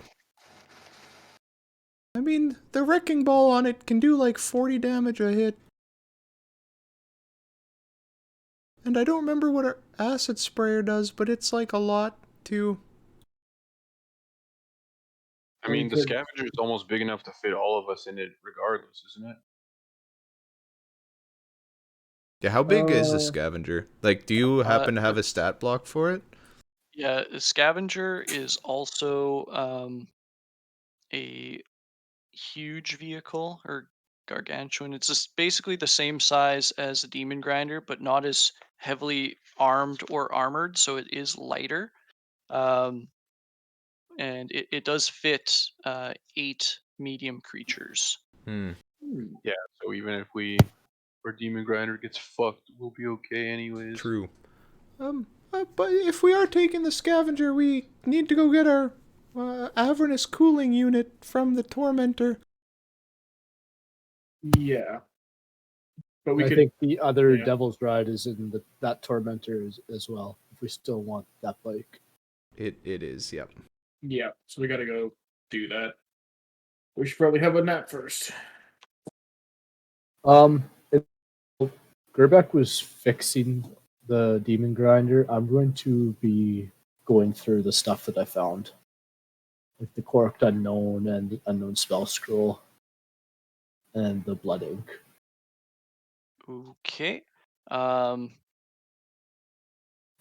I mean, the wrecking ball on it can do like 40 damage a hit. And I don't remember what our acid sprayer does, but it's like a lot too. I mean, the scavenger is almost big enough to fit all of us in it regardless, isn't it? Yeah, how big is the scavenger? Like, do you happen to have a stat block for it? Yeah, the scavenger is also a huge vehicle or gargantuan. It's just basically the same size as a demon grinder, but not as heavily armed or armored, so it is lighter. Um, and it does fit 8 medium creatures. Hmm. Yeah, so even if our demon grinder gets fucked, we'll be okay anyways. True. But if we are taking the scavenger, we need to go get our Avernus cooling unit from the Tormentor. Yeah. But we I could. think the other yeah. Devil's Ride is in that Tormentor as well, if we still want that bike. It is, yep. Yeah. So we got to go do that. We should probably have a nap first. Gerbeck was fixing the demon grinder. I'm going to be going through the stuff that I found, like the corked unknown and the unknown spell scroll, and the blood ink. Okay. Um,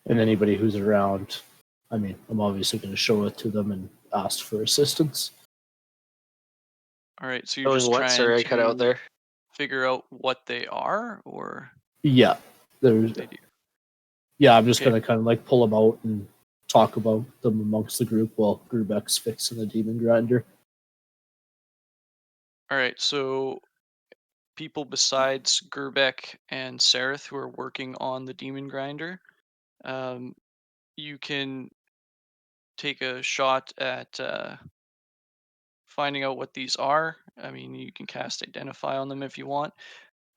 And anybody who's around, I mean, I'm obviously going to show it to them and ask for assistance. all right, so you're Showing just what? trying Sorry, I cut out to there. figure out what they are, or Yeah, there's. they do. Yeah, I'm just Okay. going to kind of like pull them out and talk about them amongst the group while Gerbeck's fixing the demon grinder. All right, so people besides Gerbeck and Sareth who are working on the demon grinder, you can take a shot at finding out what these are. I mean, you can cast Identify on them if you want,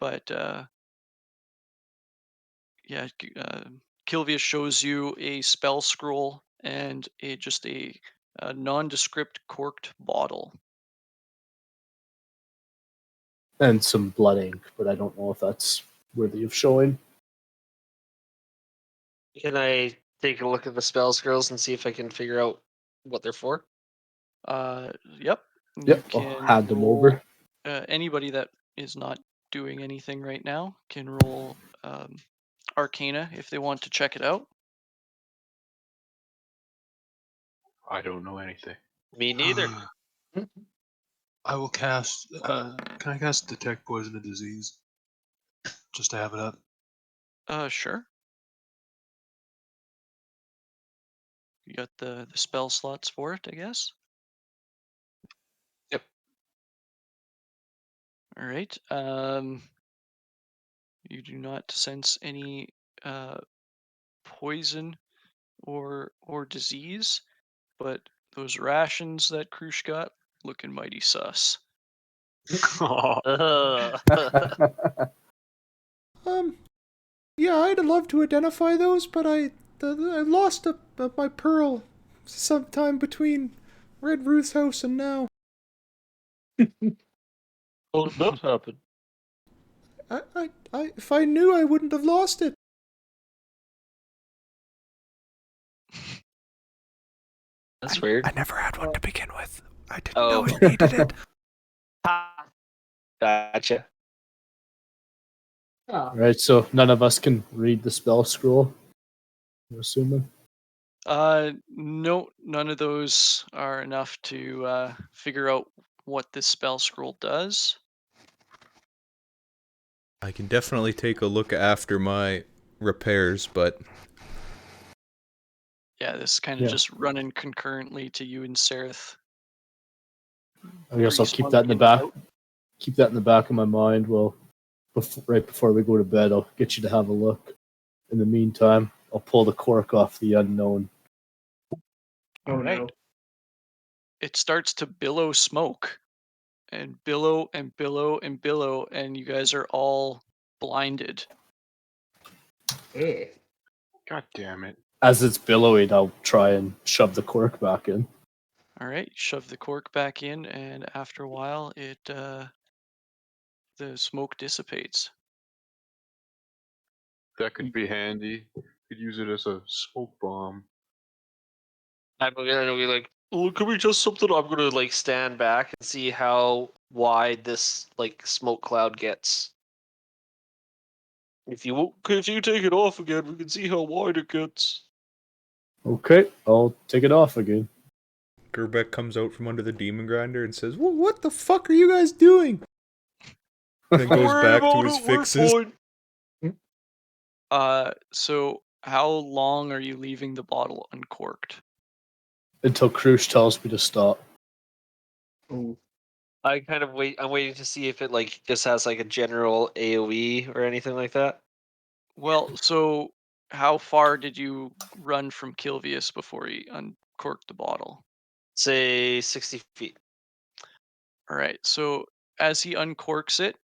but yeah, Kilvia shows you a spell scroll and just a nondescript corked bottle. And some blood ink, but I don't know if that's worthy of showing. Can I take a look at the spell scrolls and see if I can figure out what they're for? Yep. Yep, You I'll can hand them roll. over. Anybody that is not doing anything right now can roll Arcana if they want to check it out. I don't know anything. Me neither. I will cast. Can I cast Detect Poison and Disease? Just to have it up. Sure. You got the spell slots for it, I guess. Yep. All right. You do not sense any poison or disease, but those rations that Krush got looking mighty sus. Yeah, I'd love to identify those, but I lost my pearl sometime between Red Ruth's house and now. How did that happen? If I knew, I wouldn't have lost it. That's weird. I never had one to begin with. I didn't Oh. know it needed it. Gotcha. Right, so none of us can read the spell scroll, I'm assuming. No, none of those are enough to figure out what this spell scroll does. I can definitely take a look after my repairs, but Yeah, this kind of just running concurrently to you and Sareth. I guess I'll Freeze keep one that in the in back. out. Keep that in the back of my mind. Well, right before we go to bed, I'll get you to have a look. In the meantime, I'll pull the cork off the unknown. Oh Right. no. It starts to billow smoke, and billow and billow and billow, and you guys are all blinded. Ugh. God damn it. As it's billowing, I'll try and shove the cork back in. All right, shove the cork back in, and after a while, the smoke dissipates. That could be handy. Could use it as a smoke bomb. I'm gonna be like, "Oh, can we just something?" I'm gonna like stand back and see how wide this like smoke cloud gets. If you take it off again, we can see how wide it gets. Okay, I'll take it off again. Gerbeck comes out from under the demon grinder and says, What the fuck are you guys doing? then goes Worry back to about his it, we're fixes. fine. So how long are you leaving the bottle uncorked? Until Krush tells me to stop. Ooh. I kind of wait. I'm waiting to see if it like just has like a general AOE or anything like that. Well, so how far did you run from Kilvius before he uncorked the bottle? Say 60 feet. All right. So as he uncorks it,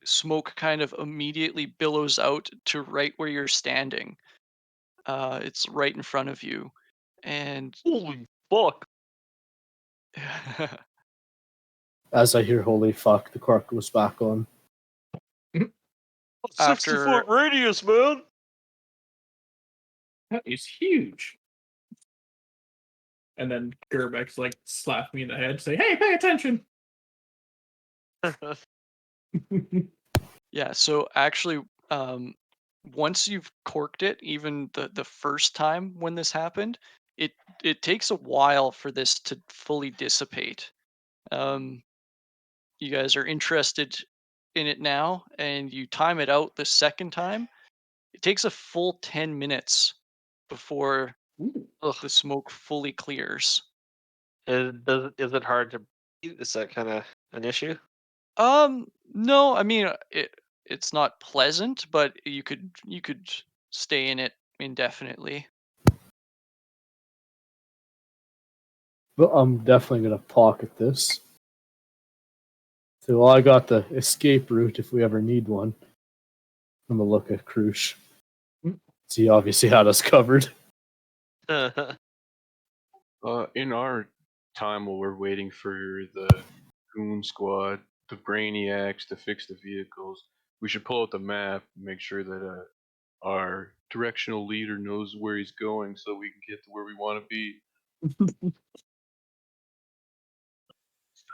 smoke kind of immediately billows out to right where you're standing. It's right in front of you, and Holy fuck! As I hear holy fuck, the cork goes back on. 60-foot after radius, man. That is huge. And then Gerbeck's like slap me in the head, say, "Hey, pay attention." yeah. So actually, once you've corked it, even the first time when this happened, it it takes a while for this to fully dissipate. Um, you guys are interested in it now, and you time it out the second time. It takes a full 10 minutes before Ooh. Ugh. the smoke fully clears. Is it hard to breathe? Is that kind of an issue? No, I mean it's not pleasant, but you could stay in it indefinitely. But I'm definitely gonna pocket this. So well, I got the escape route if we ever need one. I'm gonna look at Krush. He obviously had us covered. In our time while we're waiting for the goon squad, the brainiacs to fix the vehicles, we should pull out the map and make sure that our directional leader knows where he's going so we can get to where we want to be. It's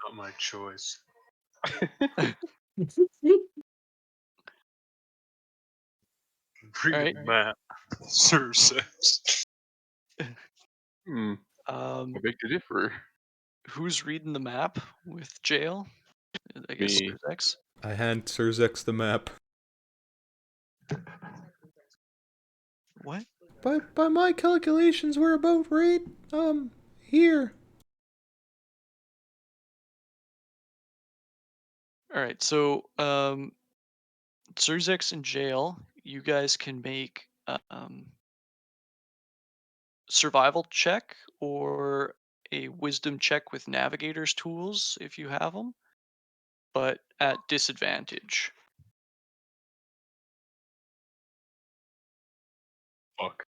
not my choice. Bring All right. the map, Sir Says. I Um, beg to differ. who's reading the map with jail? I guess Me. X. I hand Surzex the map. What? By my calculations, we're about right here. All right. So Surzek's in jail. You guys can make survival check or a wisdom check with navigator's tools if you have them, but at disadvantage. Fuck.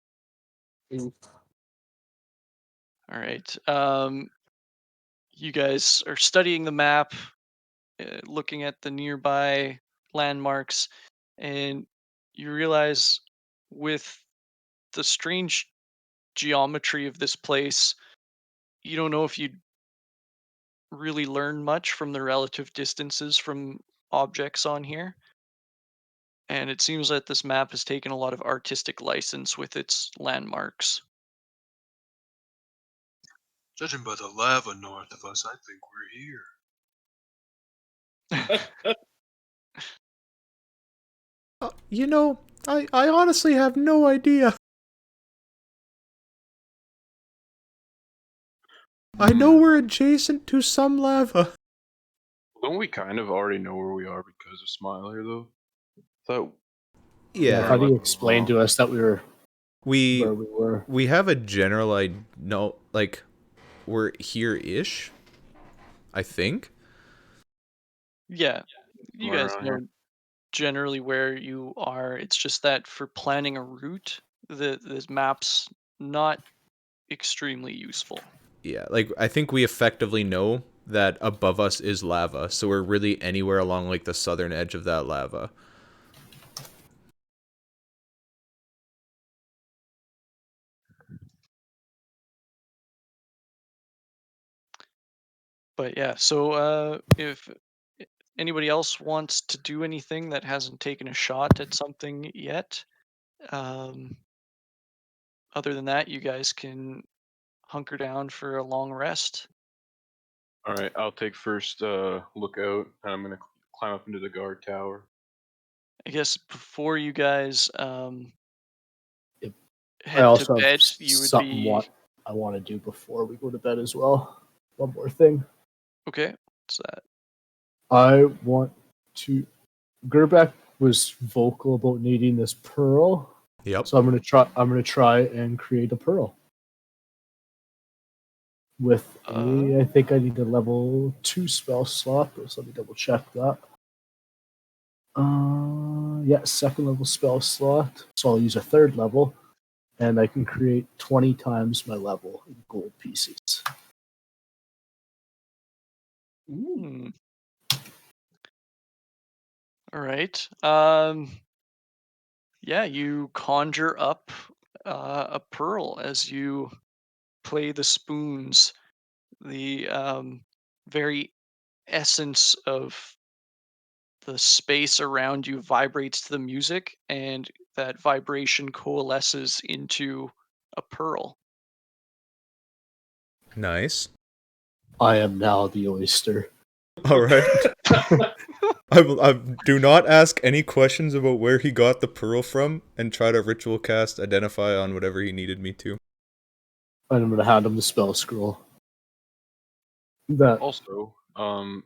All right. You guys are studying the map, looking at the nearby landmarks, and you realize with the strange geometry of this place, you don't know if you'd really learn much from the relative distances from objects on here. And it seems that this map has taken a lot of artistic license with its landmarks. Judging by the lava north of us, I think we're here. I honestly have no idea. I know we're adjacent to some lava. Don't we kind of already know where we are because of Smiler, though? Thought Yeah, How do you explain to us that we were we where we were? we have a general no, like we're here-ish, I think. Yeah, you somewhere guys around know here. generally where you are. It's just that for planning a route, this map's not extremely useful. Yeah, like I think we effectively know that above us is lava, so we're really anywhere along like the southern edge of that lava. But yeah, so if anybody else wants to do anything that hasn't taken a shot at something yet, um, other than that, you guys can hunker down for a long rest. All right, I'll take first look out, and I'm gonna climb up into the guard tower. I guess before you guys I head to also have bed, you would something be I want to do before we go to bed as well. One more thing. okay. What's that? I want to. Gerbeck was vocal about needing this pearl, Yep. so I'm gonna try. I'm gonna try and create a pearl with a. I think I need a level 2 spell slot. So let me double check that. Yeah, second level spell slot. So I'll use a third level, and I can create 20 times my level in gold pieces. Hmm. All right. Yeah, you conjure up a pearl as you play the spoons. The very essence of the space around you vibrates to the music, and that vibration coalesces into a pearl. Nice. I am now the oyster. All right. I do not ask any questions about where he got the pearl from, and try to ritual cast identify on whatever he needed me to. And I'm gonna hand him the spell scroll. That Also,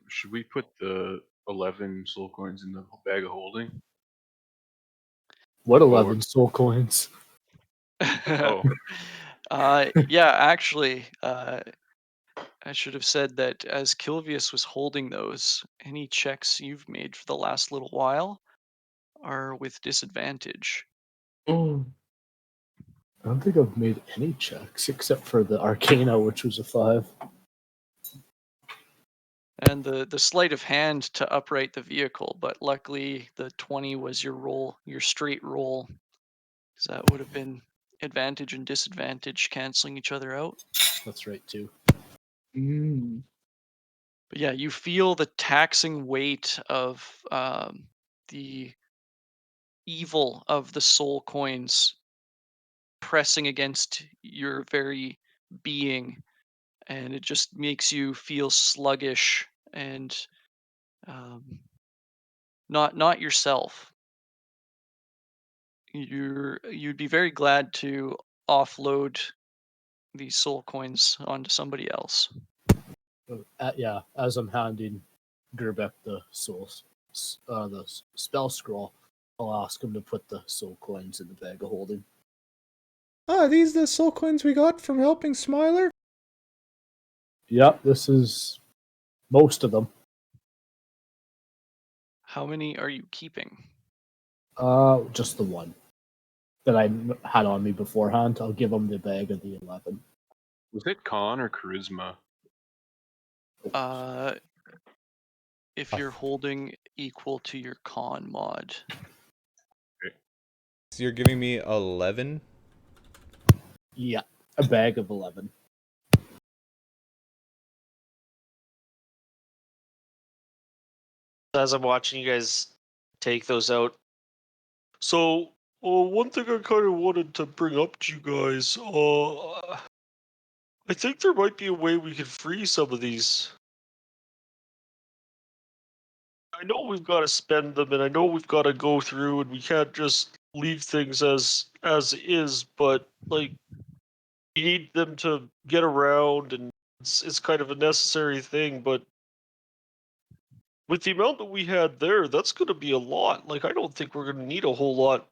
should we put the 11 soul coins in the bag of holding? what Or- 11 soul coins? Oh, Yeah, actually, I should have said that as Kilvius was holding those, any checks you've made for the last little while are with disadvantage. I don't think I've made any checks except for the Arcana, which was a 5. And the sleight of hand to upright the vehicle, but luckily the 20 was your roll, your straight roll, because that would have been advantage and disadvantage canceling each other out. That's right too. But yeah, you feel the taxing weight of the evil of the soul coins pressing against your very being, and it just makes you feel sluggish and um, not yourself. You'd be very glad to offload these soul coins onto somebody else. Yeah, as I'm handing Gerbeck the spell scroll, I'll ask him to put the soul coins in the bag of holding. Ah, are these the soul coins we got from helping Smiler? Yep, this is most of them. How many are you keeping? Just the one that I had on me beforehand. I'll give him the bag of the 11. was it con or charisma? Uh, if you're holding equal to your con mod. So you're giving me 11? Yeah, a bag of 11. As I'm watching you guys take those out, So, one thing I kind of wanted to bring up to you guys, I think there might be a way we could free some of these. I know we've got to spend them, and I know we've got to go through, and we can't just leave things as is. But like, we need them to get around, and it's kind of a necessary thing. But with the amount that we had there, that's going to be a lot. Like, I don't think we're going to need a whole lot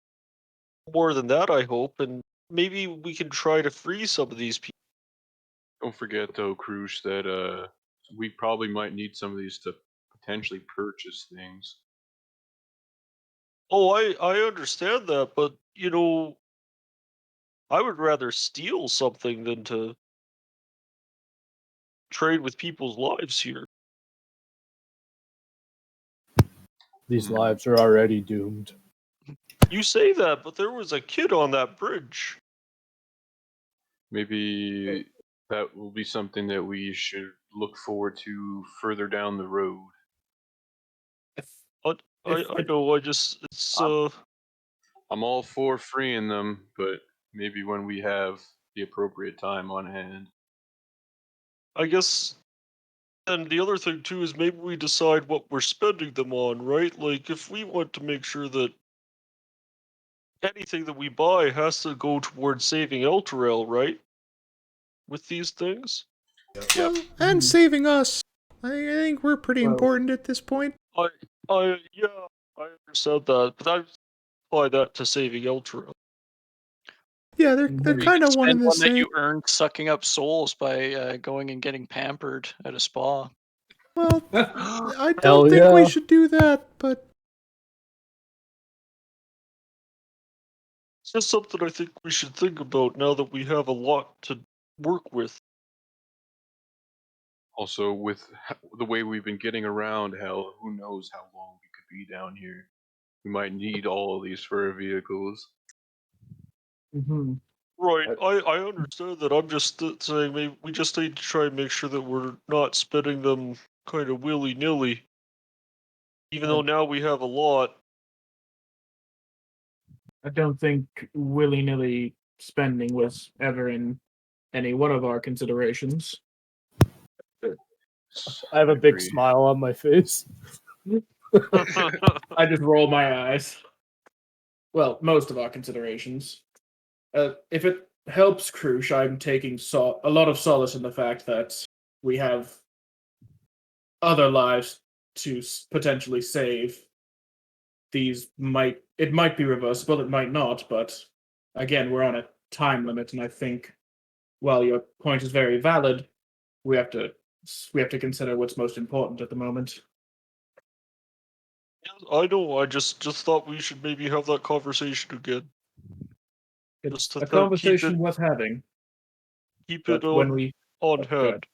more than that. I hope, and maybe we can try to free some of these people. Don't forget though, Krush, that we probably might need some of these to potentially purchase things. Oh, I understand that, but I would rather steal something than to trade with people's lives here. These lives are already doomed. You say that, but there was a kid on that bridge. Maybe that will be something that we should look forward to further down the road. I know. It's I'm all for freeing them, but maybe when we have the appropriate time on hand. I guess. And the other thing too is maybe we decide what we're spending them on, right? Like if we want to make sure that anything that we buy has to go towards saving Elturel, right? With these things? Yep. Well, and saving us. I think we're pretty Well- important at this point. Yeah, I understand that, but I apply that to saving Elturel. Yeah, they're Mhm. they're Or you kind could of one spend and the one that same. you earned sucking up souls by going and getting pampered at a spa. Well, That- I don't Hell think we yeah. should do that, but It's just something I think we should think about now that we have a lot to work with. Also, with the way we've been getting around, hell, who knows how long we could be down here. We might need all of these for our vehicles. Mhm. Right, Uh, I understand that. I'm just saying maybe we just need to try and make sure that we're not spending them kind of willy-nilly. Even though now we have a lot. I don't think willy-nilly spending was ever in any one of our considerations. I have a I big agree. smile on my face. I just roll my eyes. Well, most of our considerations. If it helps Krush, I'm taking a lot of solace in the fact that we have other lives to potentially save. It might be reversible, it might not, but again, we're on a time limit, and I think while your point is very valid, we have to consider what's most important at the moment. I know, I just thought we should maybe have that conversation again. It's Just to a keep conversation it worth having. keep But it when on we on go ahead. hand.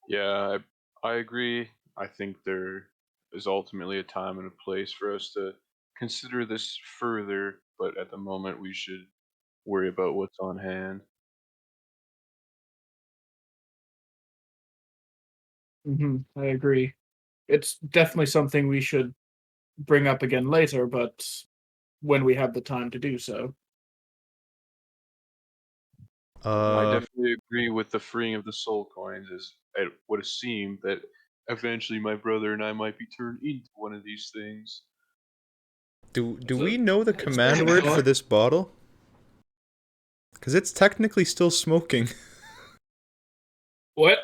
Yeah, I agree. I think there is ultimately a time and a place for us to consider this further, but at the moment we should worry about what's on hand. I agree. It's definitely something we should bring up again later, but when we have the time to do so. I Uh, definitely agree with the freeing of the soul coins, as it would seem that eventually my brother and I might be turned into one of these things. do So, we know the it's command very word good. for this bottle? Because it's technically still smoking. What?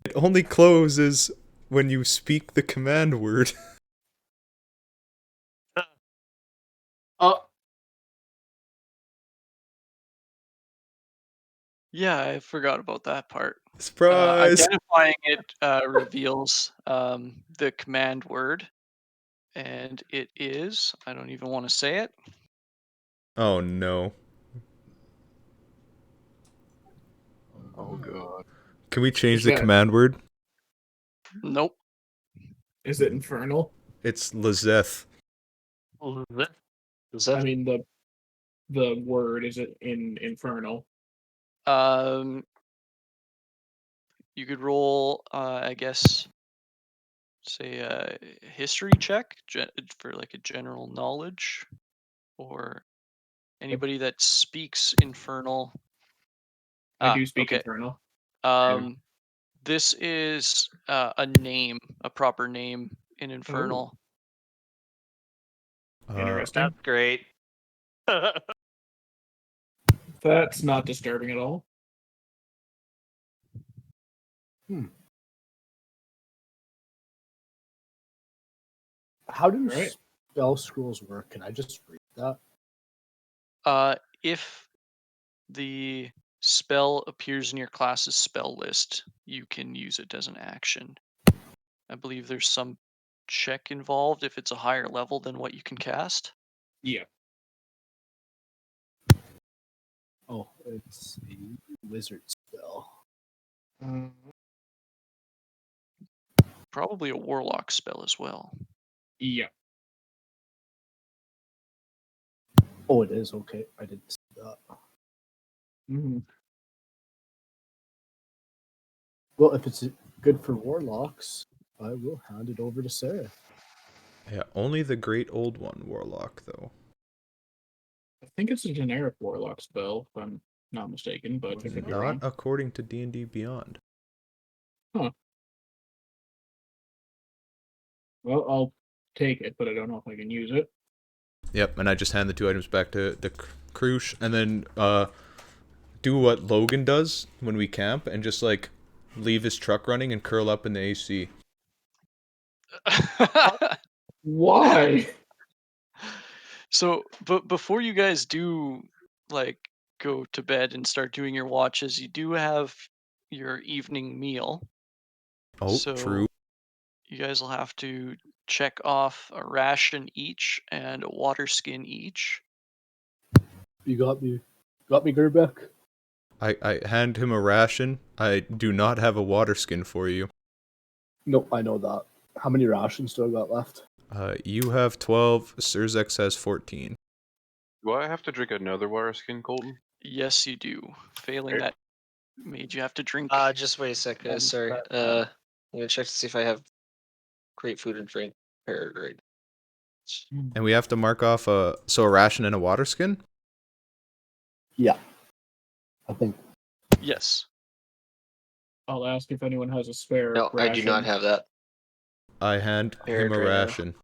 It only closes when you speak the command word. uh, Yeah, I forgot about that part. Surprise! Identifying it reveals the command word, and it is, I don't even want to say it. Oh no. Oh god. Can we change Is the that- command word? Nope. Is it infernal? It's Lizeth. Is that I mean the word is it in infernal? Um, you could roll, I guess, say a history check for like a general knowledge, or anybody that speaks infernal. I do speak Okay. infernal. This is a name, a proper name in infernal. Interesting. That's great. That's not disturbing at all. How do Right. spell scrolls work? Can I just read that? If the spell appears in your class's spell list, you can use it as an action. I believe there's some check involved if it's a higher level than what you can cast. Yeah. Oh, it's a wizard spell. Probably a warlock spell as well. Yeah. Oh, it is. Okay, I didn't see that. Mm-hmm. Well, if it's good for warlocks, I will hand it over to Sarah. Yeah, only the great old one warlock though. I think it's a generic warlock spell, if I'm not mistaken, but I could be Not wrong. according to D&D Beyond. Huh. Well, I'll take it, but I don't know if I can use it. Yep, and I just hand the 2 items back to the Krush, and then do what Logan does when we camp, and just like leave his truck running and curl up in the AC. Why? So, but before you guys do like go to bed and start doing your watches, you do have your evening meal. Oh, So true. you guys will have to check off a ration each and a water skin each. You got me, Gerbeck. I hand him a ration. I do not have a water skin for you. No, I know that. How many rations do I got left? You have 12. Surzex has 14. Do I have to drink another water skin, Colton? Yes, you do. Failing Okay. that made you have to drink. Just wait a sec, guys. Sorry. I'm gonna check to see if I have great food and drink prepared right. And we have to mark off a ration and a water skin? Yeah, I think. Yes. I'll ask if anyone has a spare. No, I do not ration. have that. I hand him a Right now. ration.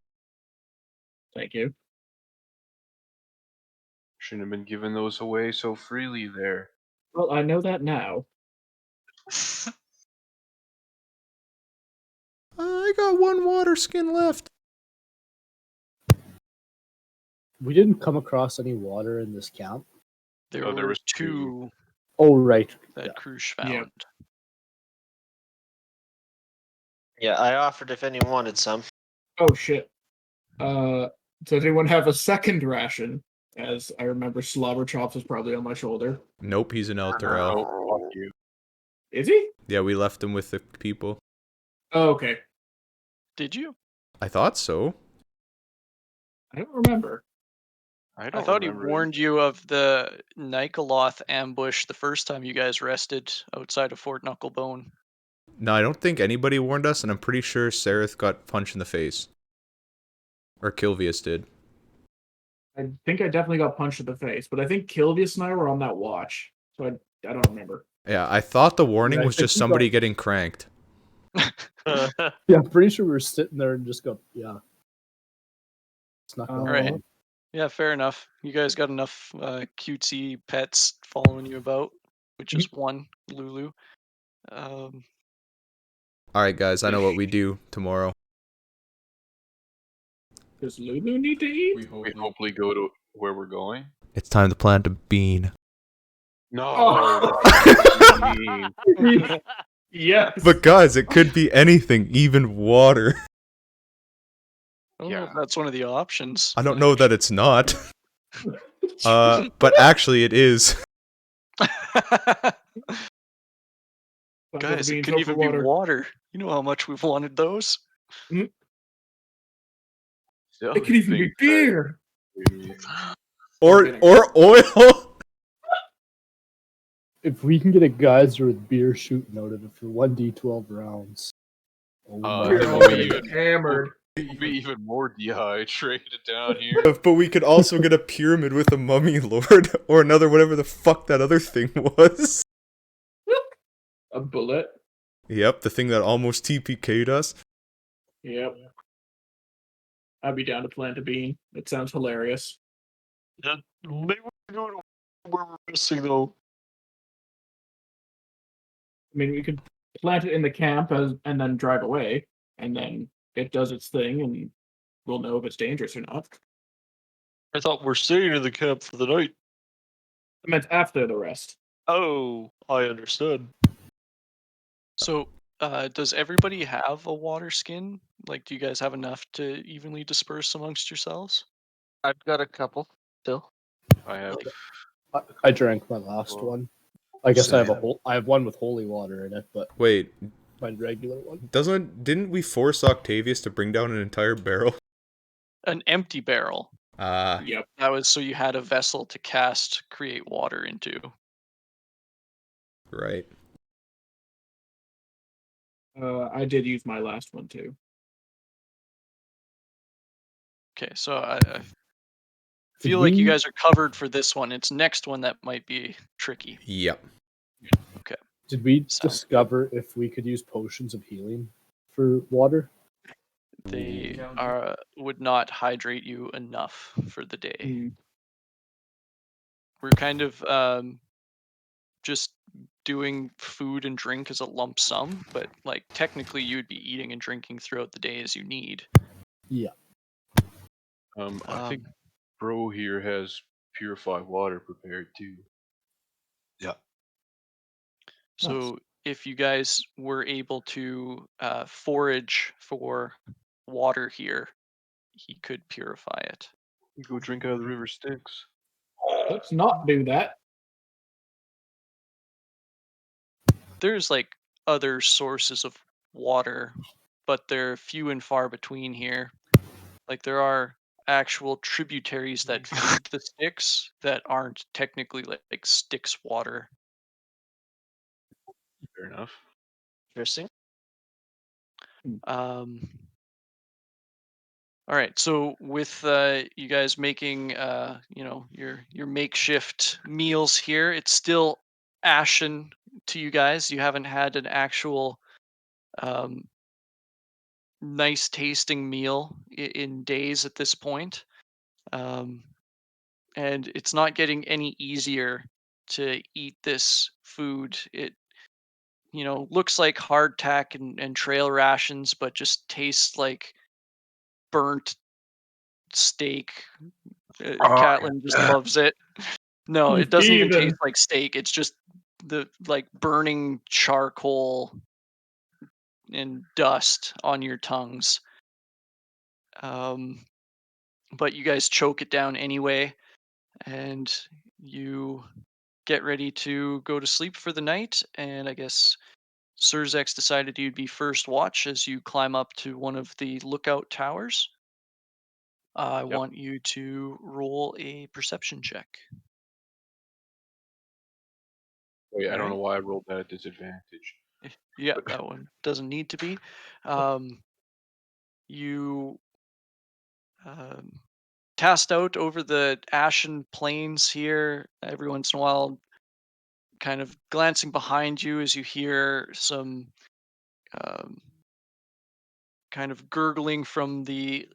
Thank you. Shouldn't have been giving those away so freely there. Well, I know that now. I got 1 water skin left. We didn't come across any water in this camp. There Oh, were there was 2 Oh, right. that Yeah. Krush found. Yeah. Yeah, I offered if anyone wanted some. Oh shit. Does anyone have a second ration? As I remember, Slobber Chops is probably on my shoulder. Nope, he's an Elturel. Oh, fuck you. Is he? Yeah, we left him with the people. Oh, okay. Did you? I thought so. I don't remember. I I thought he remember warned you of the Nikoloth ambush the first time you guys rested outside of Fort Knucklebone. No, I don't think anybody warned us, and I'm pretty sure Sereth got punched in the face. Or Kilvius did. I think I definitely got punched in the face, but I think Kilvius and I were on that watch, so I don't remember. Yeah, I thought the warning Yeah, I was think just we somebody got- getting cranked. Yeah, I'm pretty sure we were sitting there and just go, yeah. It's not going Alright. on. Yeah, fair enough. You guys got enough cutesy pets following you about, which is 1, Lulu. Alright, guys, I know what we do tomorrow. Does Lulu need to eat? we hopefully go to where we're going. It's time to plant a bean. No. Oh. Yes. But guys, it could be anything, even water. I don't know if Yeah. that's one of the options. I don't know that it's not. But actually it is. Guys, it Beans could over even water. be water. You know how much we've wanted those? Still It could even be think that beer. we- Or oil. If we can get a geyser with beer shooting out of it for 1d12 rounds. Oh my We're it'll all be getting hammered. We'll be even more dehydrated down here. But we could also get a pyramid with a mummy lord, or another whatever the fuck that other thing was. A bullet. Yep, the thing that almost TPK'd us. Yep. I'd be down to plant a bean. It sounds hilarious. Maybe we go to where we're missing though. I mean, we could plant it in the camp and then drive away, and then it does its thing, and we'll know if it's dangerous or not. I thought we're staying in the camp for the night. I meant after the rest. Oh, I understood. So, does everybody have a water skin? Like, do you guys have enough to evenly disperse amongst yourselves? I've got a couple still. I have. I drank my last Well, one. I guess I same. have one with holy water in it, but Wait, my regular one. didn't we force Octavius to bring down an entire barrel? An empty barrel. Yep. That was so you had a vessel to create water into. Right. I did use my last one too. Okay, so I feel like you guys are covered for this one. It's next one that might be tricky. Yep. Did we So- discover if we could use potions of healing for water? they would not hydrate you enough for the day. Mm. We're kind of just doing food and drink as a lump sum, but like technically you'd be eating and drinking throughout the day as you need. Yeah. I think Um, Bro here has purified water prepared too. Yeah. so if you guys were able to forage for water here, he could purify it. You go drink out of the river Styx. Let's not do that. There's like other sources of water, but they're few and far between here. Like there are actual tributaries that feed the Styx that aren't technically like Styx water. Fair enough. Interesting. Um, all right, so with you guys making your makeshift meals here, it's still ashen to you guys. You haven't had an actual um, nice tasting meal in days at this point. Um, and it's not getting any easier to eat this food. It looks like hardtack and trail rations, but just tastes like burnt steak. Catlin just loves it. No, it doesn't even taste Heathen. like steak. It's just the like burning charcoal and dust on your tongues. Um, but you guys choke it down anyway, and you get ready to go to sleep for the night. And I guess Surzex decided you'd be first watch as you climb up to one of the lookout towers. I Yep. want you to roll a perception check. Wait, I don't know Alright. why I rolled that at disadvantage. Yeah, that one doesn't need to be. You um, cast out over the ashen plains here every once in a while, kind of glancing behind you as you hear some um, kind of gurgling from the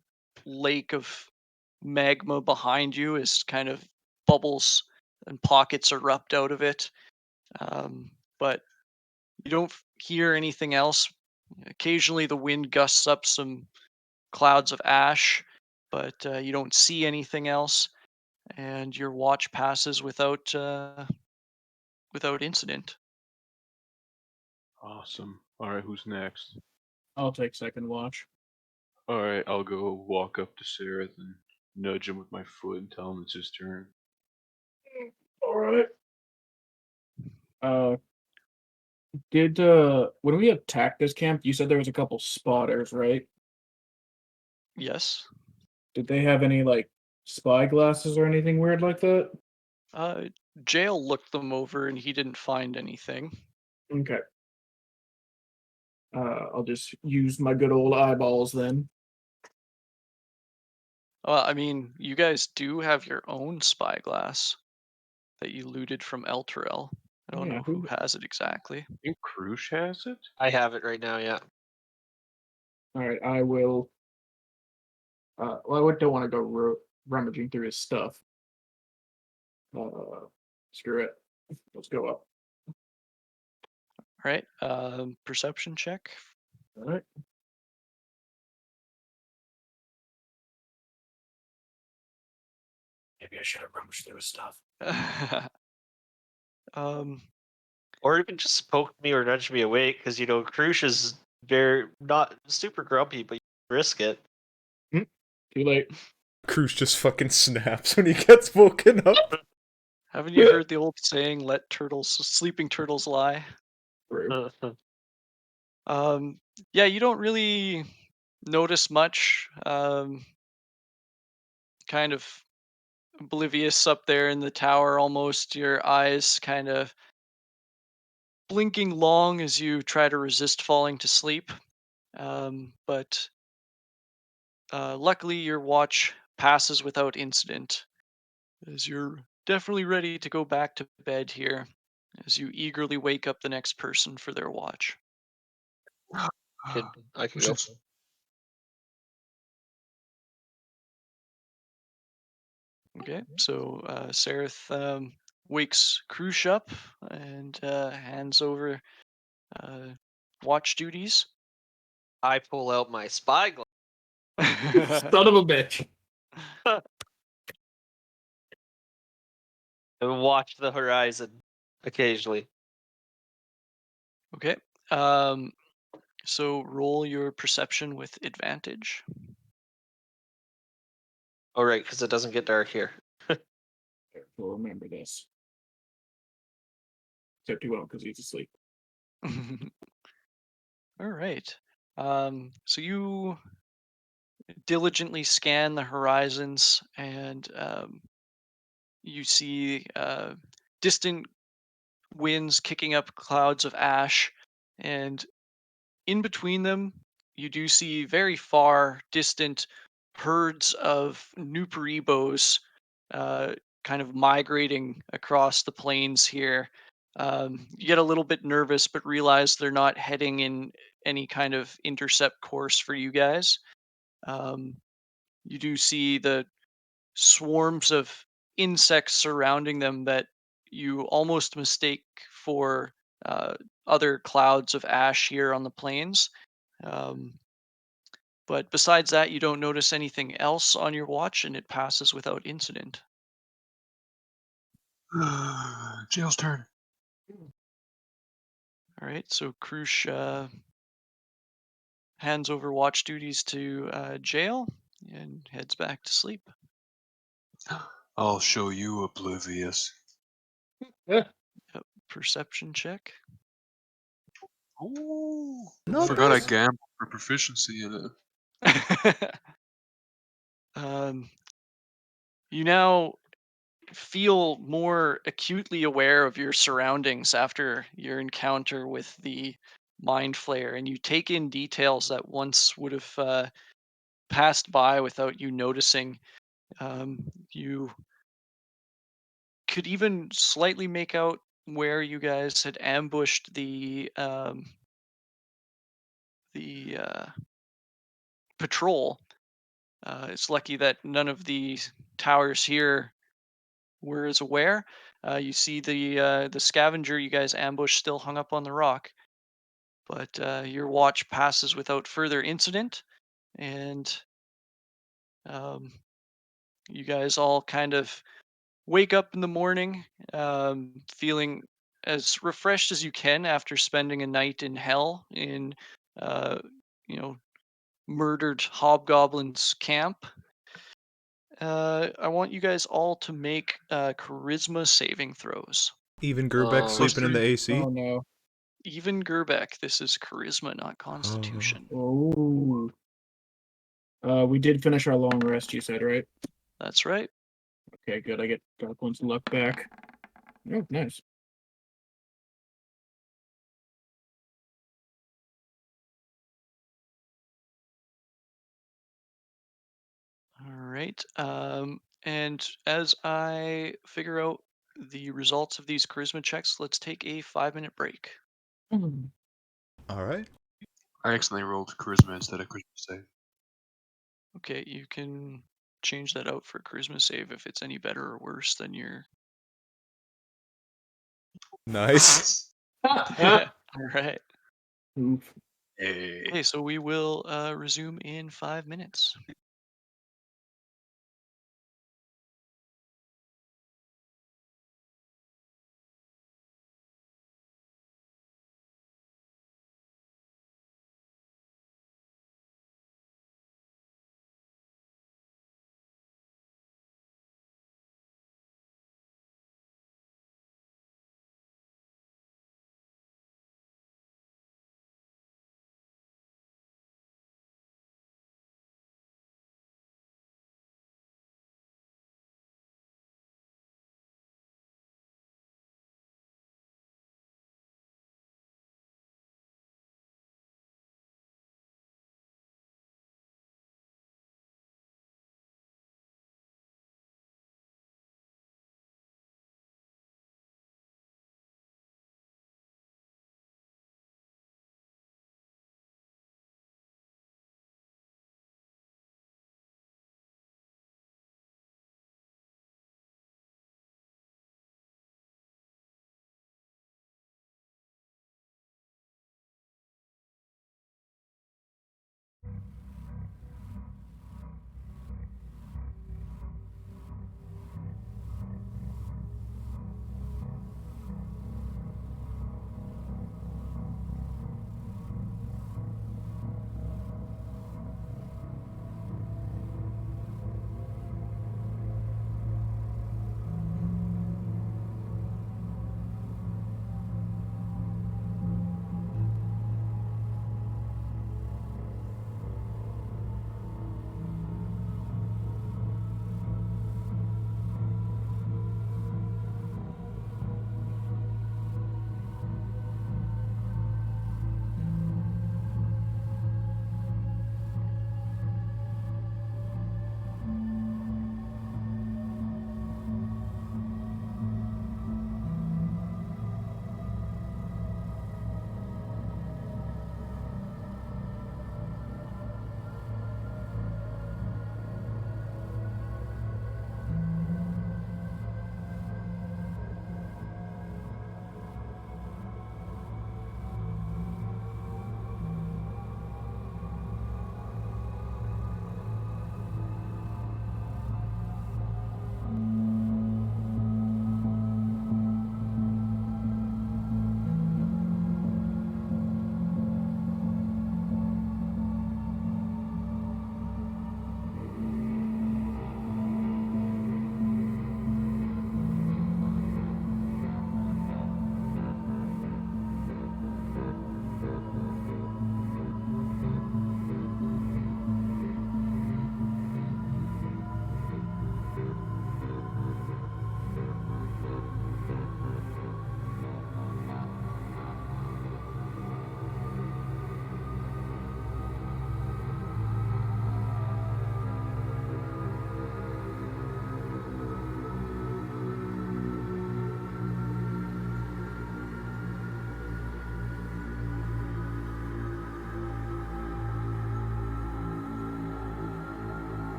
lake of magma behind you as kind of bubbles and pockets erupt out of it. But you don't hear anything else. Occasionally, the wind gusts up some clouds of ash, but you don't see anything else, and your watch passes without incident. Awesome. All right, who's next? I'll take second watch. All right, I'll go walk up to Sarah and nudge him with my foot and tell him it's his turn. All right. Uh, when we attacked this camp, you said there was a couple spotters, right? Yes. Did they have any like spy glasses or anything weird like that? Uh, Jail looked them over and he didn't find anything. Okay. I'll just use my good old eyeballs then. Well, I mean, you guys do have your own spyglass that you looted from Elturel. I don't Yeah. know who has it exactly. I think Krush has it? I have it right now. Yeah. All right. I will. Well, I don't want to go rummaging through his stuff. Screw it. Let's go up. All right. Perception check. All right. Maybe I should have rummaged through his stuff. um, Or even just poke me or nudge me awake, because Krush is very not super grumpy, but you risk it. Too late. Cruz just fucking snaps when he gets woken up. haven't you heard the old saying, "Let sleeping turtles lie"? True. Yeah, you don't really notice much. Kind of oblivious up there in the tower, almost. Your eyes kind of blinking long as you try to resist falling to sleep. But luckily, your watch passes without incident, as you're definitely ready to go back to bed here, as you eagerly wake up the next person for their watch. I could We go. should Okay, so Sareth wakes Krush up and hands over watch duties. I pull out my spyglass. Son of a bitch. And watch the horizon occasionally. Okay, so roll your perception with advantage. Oh, right, because it doesn't get dark here. We'll remember this. Except he won't because he's asleep. All right. So you diligently scan the horizons and you see distant winds kicking up clouds of ash, and in between them, you do see very far distant herds of Nuperibos uh, kind of migrating across the plains here. You get a little bit nervous, but realize they're not heading in any kind of intercept course for you guys. Um, you do see the swarms of insects surrounding them that you almost mistake for uh, other clouds of ash here on the plains. Um, but besides that, you don't notice anything else on your watch, and it passes without incident. Jail's turn. All right, so Krush hands over watch duties to jail and heads back to sleep. I'll show you oblivious. Yep. Perception check. Ooh. Not Forgot I bad. gambled for proficiency in it. um, you now feel more acutely aware of your surroundings after your encounter with the mind flayer, and you take in details that once would have passed by without you noticing. You could even slightly make out where you guys had ambushed the patrol. It's lucky that none of the towers here were as aware. You see the scavenger you guys ambushed still hung up on the rock, but your watch passes without further incident, and um, you guys all kind of wake up in the morning, feeling as refreshed as you can after spending a night in hell in, uh, you know, murdered hobgoblins camp. I want you guys all to make charisma saving throws. Even Gerbeck sleeping in the +3. AC. Oh no. Even Gerbeck, this is charisma, not constitution. Oh. We did finish our long rest, you said, right? That's right. Okay, good. I get Dark One's luck back. Oh, nice. All right. And as I figure out the results of these charisma checks, let's take a 5-minute break. Mm. All right. I accidentally rolled charisma instead of charisma save. Okay, you can change that out for charisma save if it's any better or worse than your. Nice. All right. Oof. Hey. Okay, so we will resume in 5 minutes.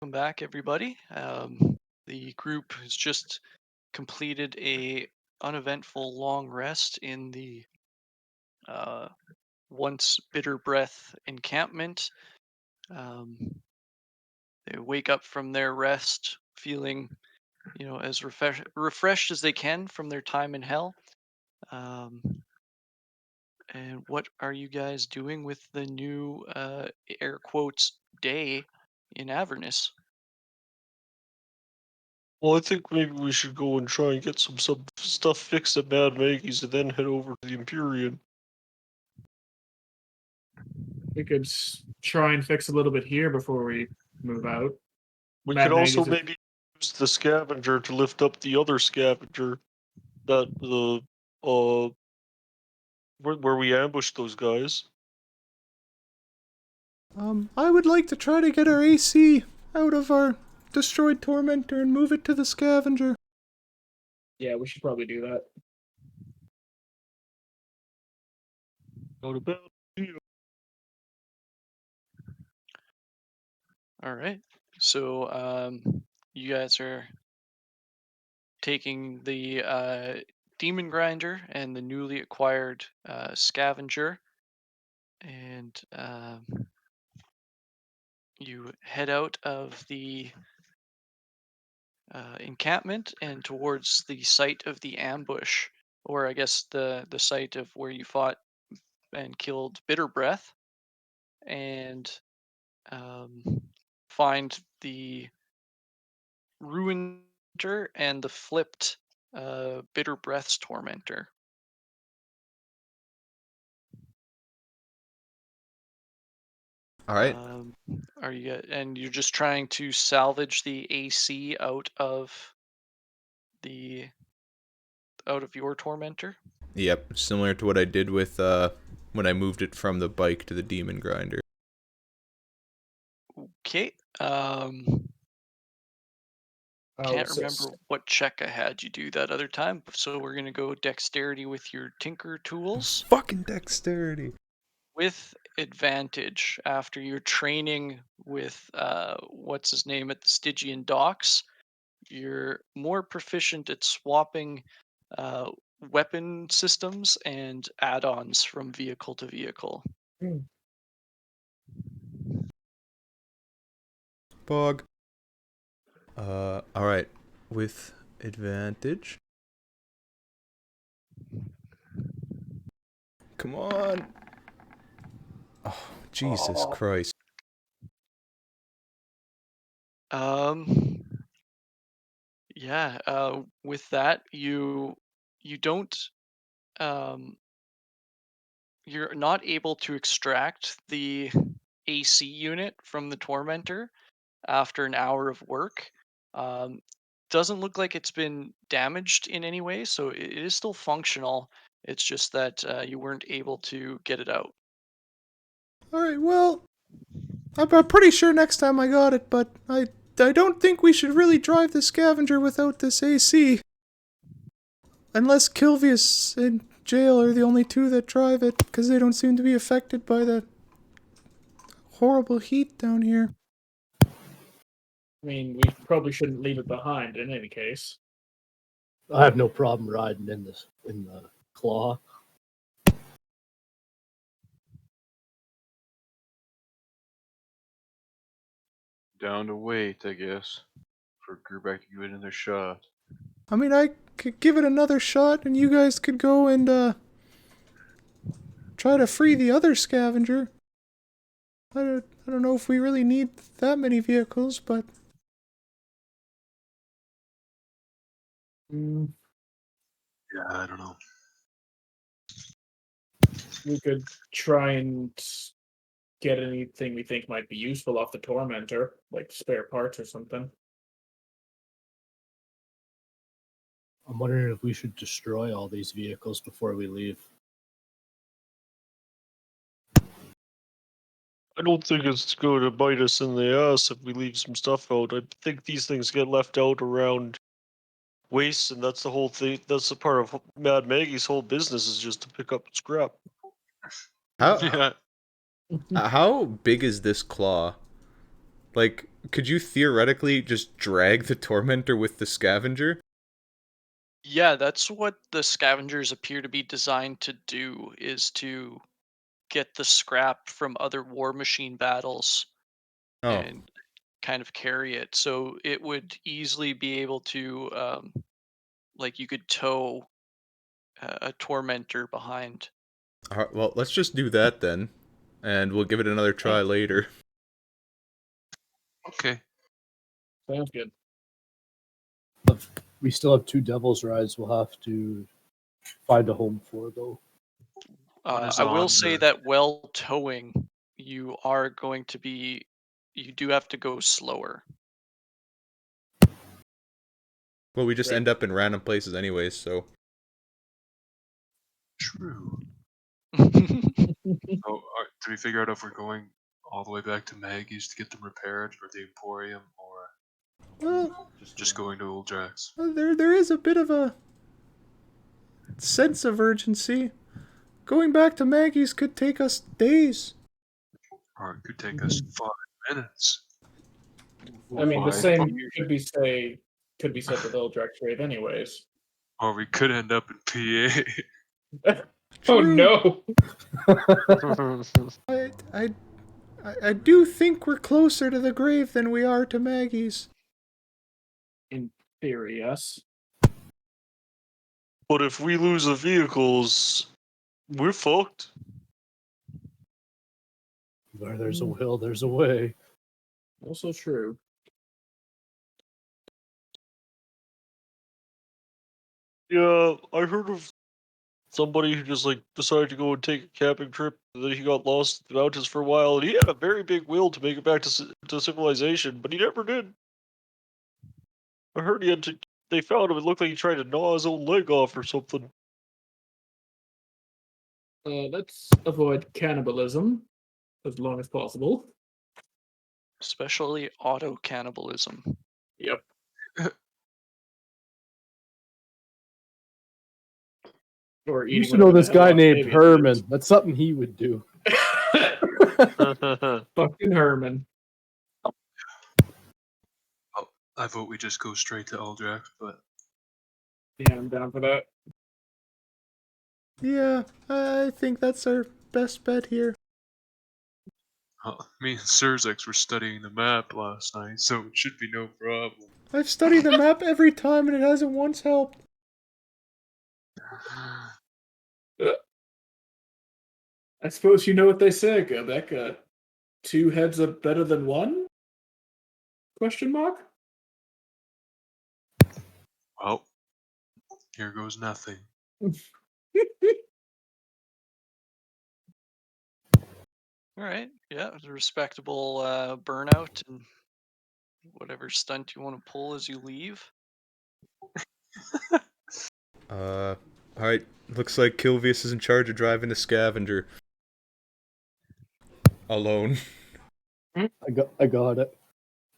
welcome back, everybody. The group has just completed a uneventful long rest in the once Bitter Breath encampment. They wake up from their rest feeling, as refreshed as they can from their time in hell. Um, and what are you guys doing with the new air quotes day in Avernus? Well, I think maybe we should go and try and get some stuff fixed at Mad Maggie's and then head over to the Empyrean. We could try and fix a little bit here before we move out. We Mad could also Maggie's maybe use the scavenger to lift up the other scavenger that where we ambushed those guys. I would like to try to get our AC out of our destroyed tormentor and move it to the scavenger. Yeah, we should probably do that. Not a bad idea. All right. So you guys are taking the demon grinder and the newly acquired scavenger, and you head out of the encampment and towards the site of the ambush, or I guess the site of where you fought and killed Bitter Breath, and um, find the ruiner and the flipped Bitter Breath's tormentor. All right. Are you and you're just trying to salvage the AC out of your tormentor? Yep, similar to what I did with when I moved it from the bike to the demon grinder. Okay. Oh, Can't remember what check I had you do that other time, so we're gonna go dexterity with your tinker tools Fucking dexterity. with advantage after your training with what's his name at the Stygian docks. You're more proficient at swapping weapon systems and add-ons from vehicle to vehicle. Bog. All right, with advantage. Come on. Oh, Jesus Christ. Um, yeah. With that, you don't you're not able to extract the AC unit from the tormentor after an hour of work. Um, doesn't look like it's been damaged in any way, so it is still functional. It's just that you weren't able to get it out. Alright, well, I'm pretty sure next time I got it, but I don't think we should really drive the scavenger without this AC. Unless Kilvius and Jail are the only two that drive it, because they don't seem to be affected by the horrible heat down here. I mean, we probably shouldn't leave it behind in any case. I have no problem riding in the claw. Down to wait, I guess, for Gerbeck to give it another shot. I mean, I could give it another shot, and you guys could go and try to free the other scavenger. I don't know if we really need that many vehicles, but Yeah, I don't know. We could try and get anything we think might be useful off the tormentor, like spare parts or something. I'm wondering if we should destroy all these vehicles before we leave. I don't think it's going to bite us in the ass if we leave some stuff out. I think these things get left out around waste, and that's the whole thing. That's the part of Mad Maggie's whole business is just to pick up scrap. How big is this claw? Like, could you theoretically just drag the Tormentor with the Scavenger? Yeah, that's what the scavengers appear to be designed to do, is to get the scrap from other war machine battles Oh, and kind of carry it. So it would easily be able to, like, you could tow a tormentor behind. alright, well, let's just do that then, and we'll give it another try later. Okay. Sounds good. We still have 2 Devil's Rides we'll have to find a home for, though. One is I will on say the. that while towing, you are going to be, you do have to go slower. Well, we just Right. end up in random places anyways, so. True. Oh, did we figure out if we're going all the way back to Maggie's to get them repaired, or the Emporium, or Well, just going to Old Drax? there is a bit of a sense of urgency. Going back to Maggie's could take us days. Or it could take us 5 minutes. I mean, the Why? same could be said with Eldrak Trade, anyways. Or we could end up in PA. Oh True. no! I do think we're closer to the grave than we are to Maggie's. In theory, yes. But if we lose the vehicles, we're fucked. Where there's a will, there's a way. Also true. Yeah, I heard of somebody who just like decided to go and take a camping trip. And then he got lost in the mountains for a while, and he had a very big will to make it back to civilization, but he never did. I heard he had to. They found him. It looked like he tried to gnaw his own leg off or something. Let's avoid cannibalism as long as possible. Especially auto cannibalism. Yep. Or I eating used to know whatever the this hell guy named Octavius Herman. is. That's something he would do. Fucking Herman. I vote we just go straight to Old Drax, but Yeah, I'm down for that. Yeah, I think that's our best bet here. me and Surzex were studying the map last night, so it should be no problem. I've studied the map every time and it hasn't once helped. I suppose you know what they say, Gobek. 2 heads are better than 1? Question mark? Well, here goes nothing. All right, yeah, it was a respectable burnout and whatever stunt you want to pull as you leave. Alright, looks like Kilvius is in charge of driving the Scavenger. Alone. I got it.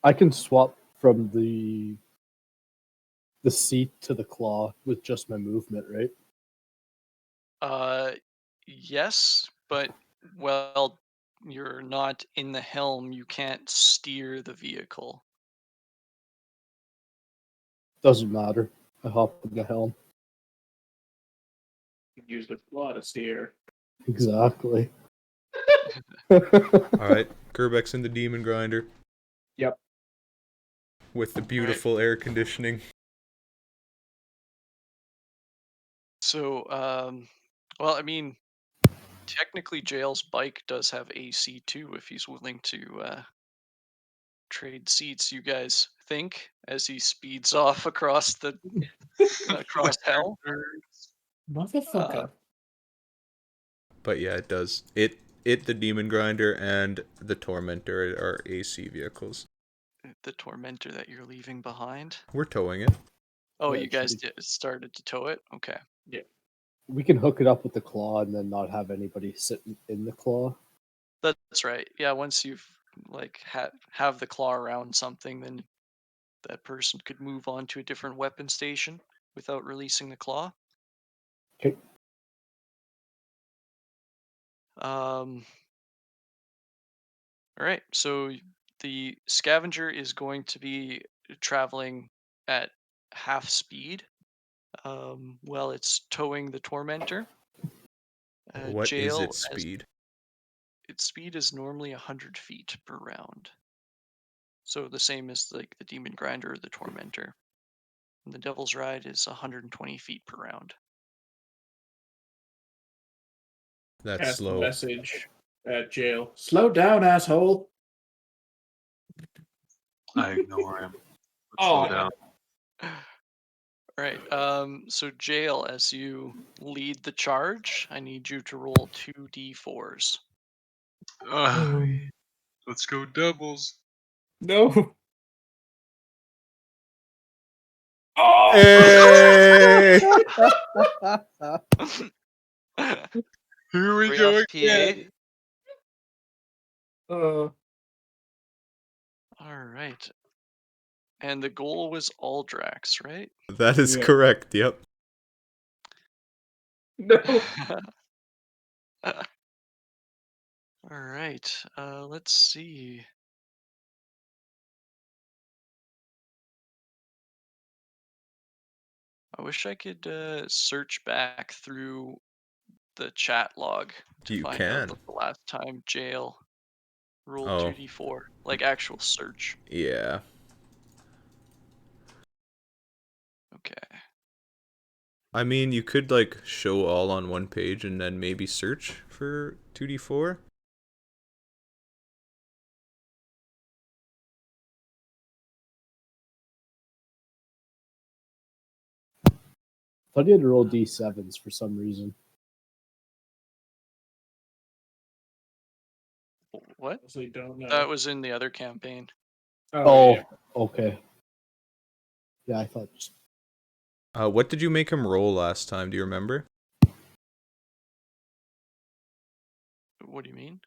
I can swap from the seat to the claw with just my movement, right? Yes, but well, you're not in the helm. You can't steer the vehicle. Doesn't matter. I hop in the helm. Use the claw to steer. Exactly. Alright, Gerbek's in the Demon Grinder. Yep. With the beautiful air conditioning. So, well, I mean, technically, Jail's bike does have AC too, if he's willing to trade seats. You guys think as he speeds off across the across hell? Motherfucker. But yeah, it does. It, the Demon Grinder, and the Tormentor are AC vehicles. The Tormentor that you're leaving behind. We're towing it. Oh, Yeah, you it should guys be- started to tow it? Okay. We can hook it up with the claw and then not have anybody sitting in the claw. That's right. Yeah, once you've like have the claw around something, then that person could move on to a different weapon station without releasing the claw. Okay. All right. So the scavenger is going to be traveling at half speed while it's towing the tormentor. What is Jail, its as speed? its speed is normally 100 feet per round. So the same as like the demon grinder or the tormentor. And the devil's ride is 120 feet per round. That's Cast a slow. message at jail. Slow down, asshole. I ignore him. Oh, Slow down. All right. So Jail, as you lead the charge, I need you to roll 2d4s. Let's go doubles. no. Oh! Hey! Here we 3 go off again. PA. All right. And the goal was Aldrax, right? That is Yeah. correct, yep. No. All right. Let's see. I wish I could search back through the chat log to You find out can. the last time Jail rolled Oh. 2d4, like actual search. Yeah. Okay. I mean, you could, like, show all on one page and then maybe search for 2d4. Thought you had to roll d7s for some reason. What? So you don't know. That was in the other campaign. Oh, yeah. okay. Yeah, I thought just What did you make him roll last time? Do you remember? What do you mean?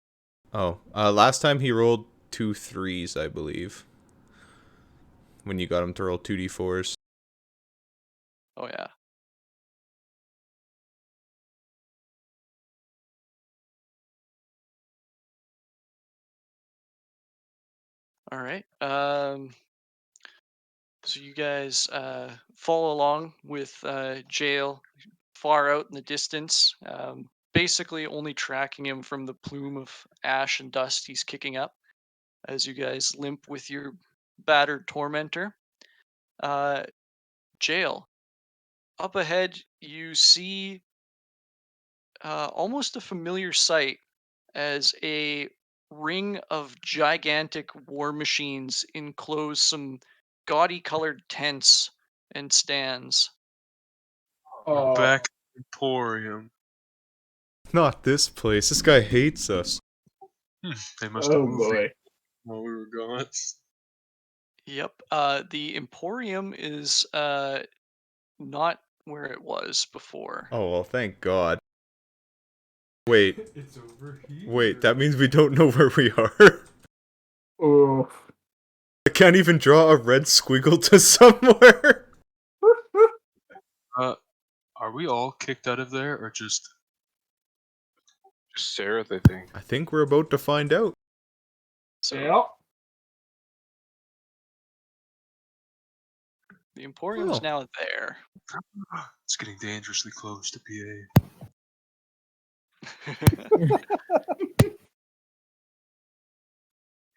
Oh, last time he rolled 2 3s, I believe. When you got him to roll 2d4s. Oh yeah. All right. So you guys follow along with Jail far out in the distance, basically only tracking him from the plume of ash and dust he's kicking up as you guys limp with your battered tormentor. Jail. Up ahead, you see almost a familiar sight as a ring of gigantic war machines enclose some gaudy colored tents and stands. Oh, Back at the Emporium. Not this place. This guy hates us. They must have oh moved boy. while we were gone. Yep. The Emporium is not where it was before. Oh, well, thank God. Wait. It's over here. Wait, that means we don't know where we are? Oh. I can't even draw a red squiggle to somewhere. Are we all kicked out of there, or just Sarah, I think. I think we're about to find out. So Yeah. the Emporium's Oh. now there. it's getting dangerously close to PA?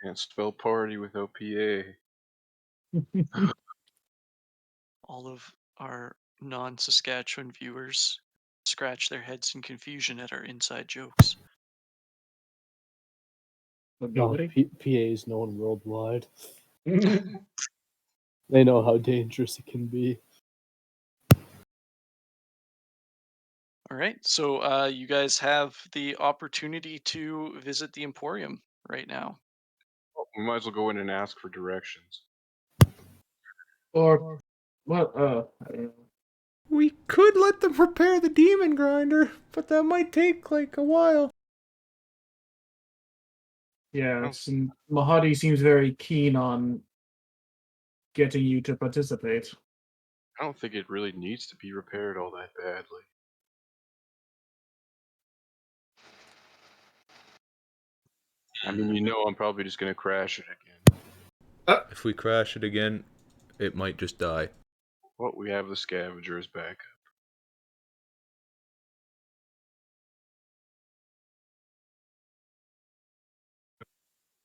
Can't spell party without PA. All of our non-Saskatchewan viewers scratch their heads in confusion at our inside jokes. no, Nobody. PA is known worldwide. They know how dangerous it can be. All right, so you guys have the opportunity to visit the Emporium right now. We might as well go in and ask for directions. Or what? I don't know. We could let them repair the demon grinder, but that might take like a while. Yeah, Mahadi seems very keen on getting you to participate. I don't think it really needs to be repaired all that badly. I mean, I'm probably just gonna crash it again. If we crash it again, it might just die. Well, we have the scavengers back.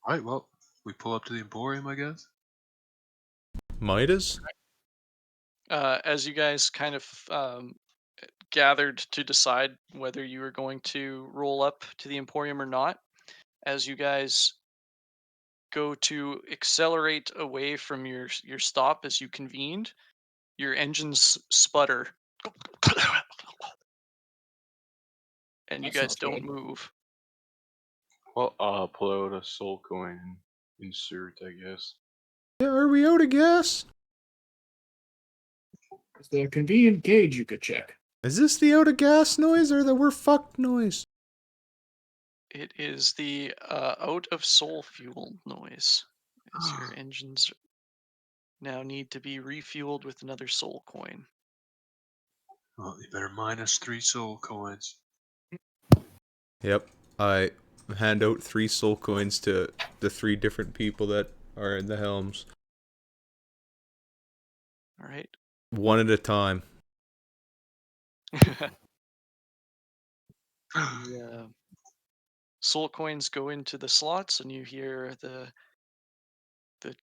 Alright, well, we pull up to the Emporium, I guess. Midas? As you guys kind of gathered to decide whether you were going to roll up to the Emporium or not, as you guys go to accelerate away from your stop as you convened, your engines sputter, and you That's guys not don't good. move. Well, I'll pull out a soul coin and insert, I guess. Yeah, are we out of gas? It's the convenient gauge you could check. Is this the out of gas noise or the we're fucked noise? It is the out of soul fuel noise, as your engines now need to be refueled with another soul coin. Well, you better minus 3 soul coins. Yep. I hand out 3 soul coins to the 3 different people that are in the helms. All right. One at a time. Yeah. Soul coins go into the slots, and you hear the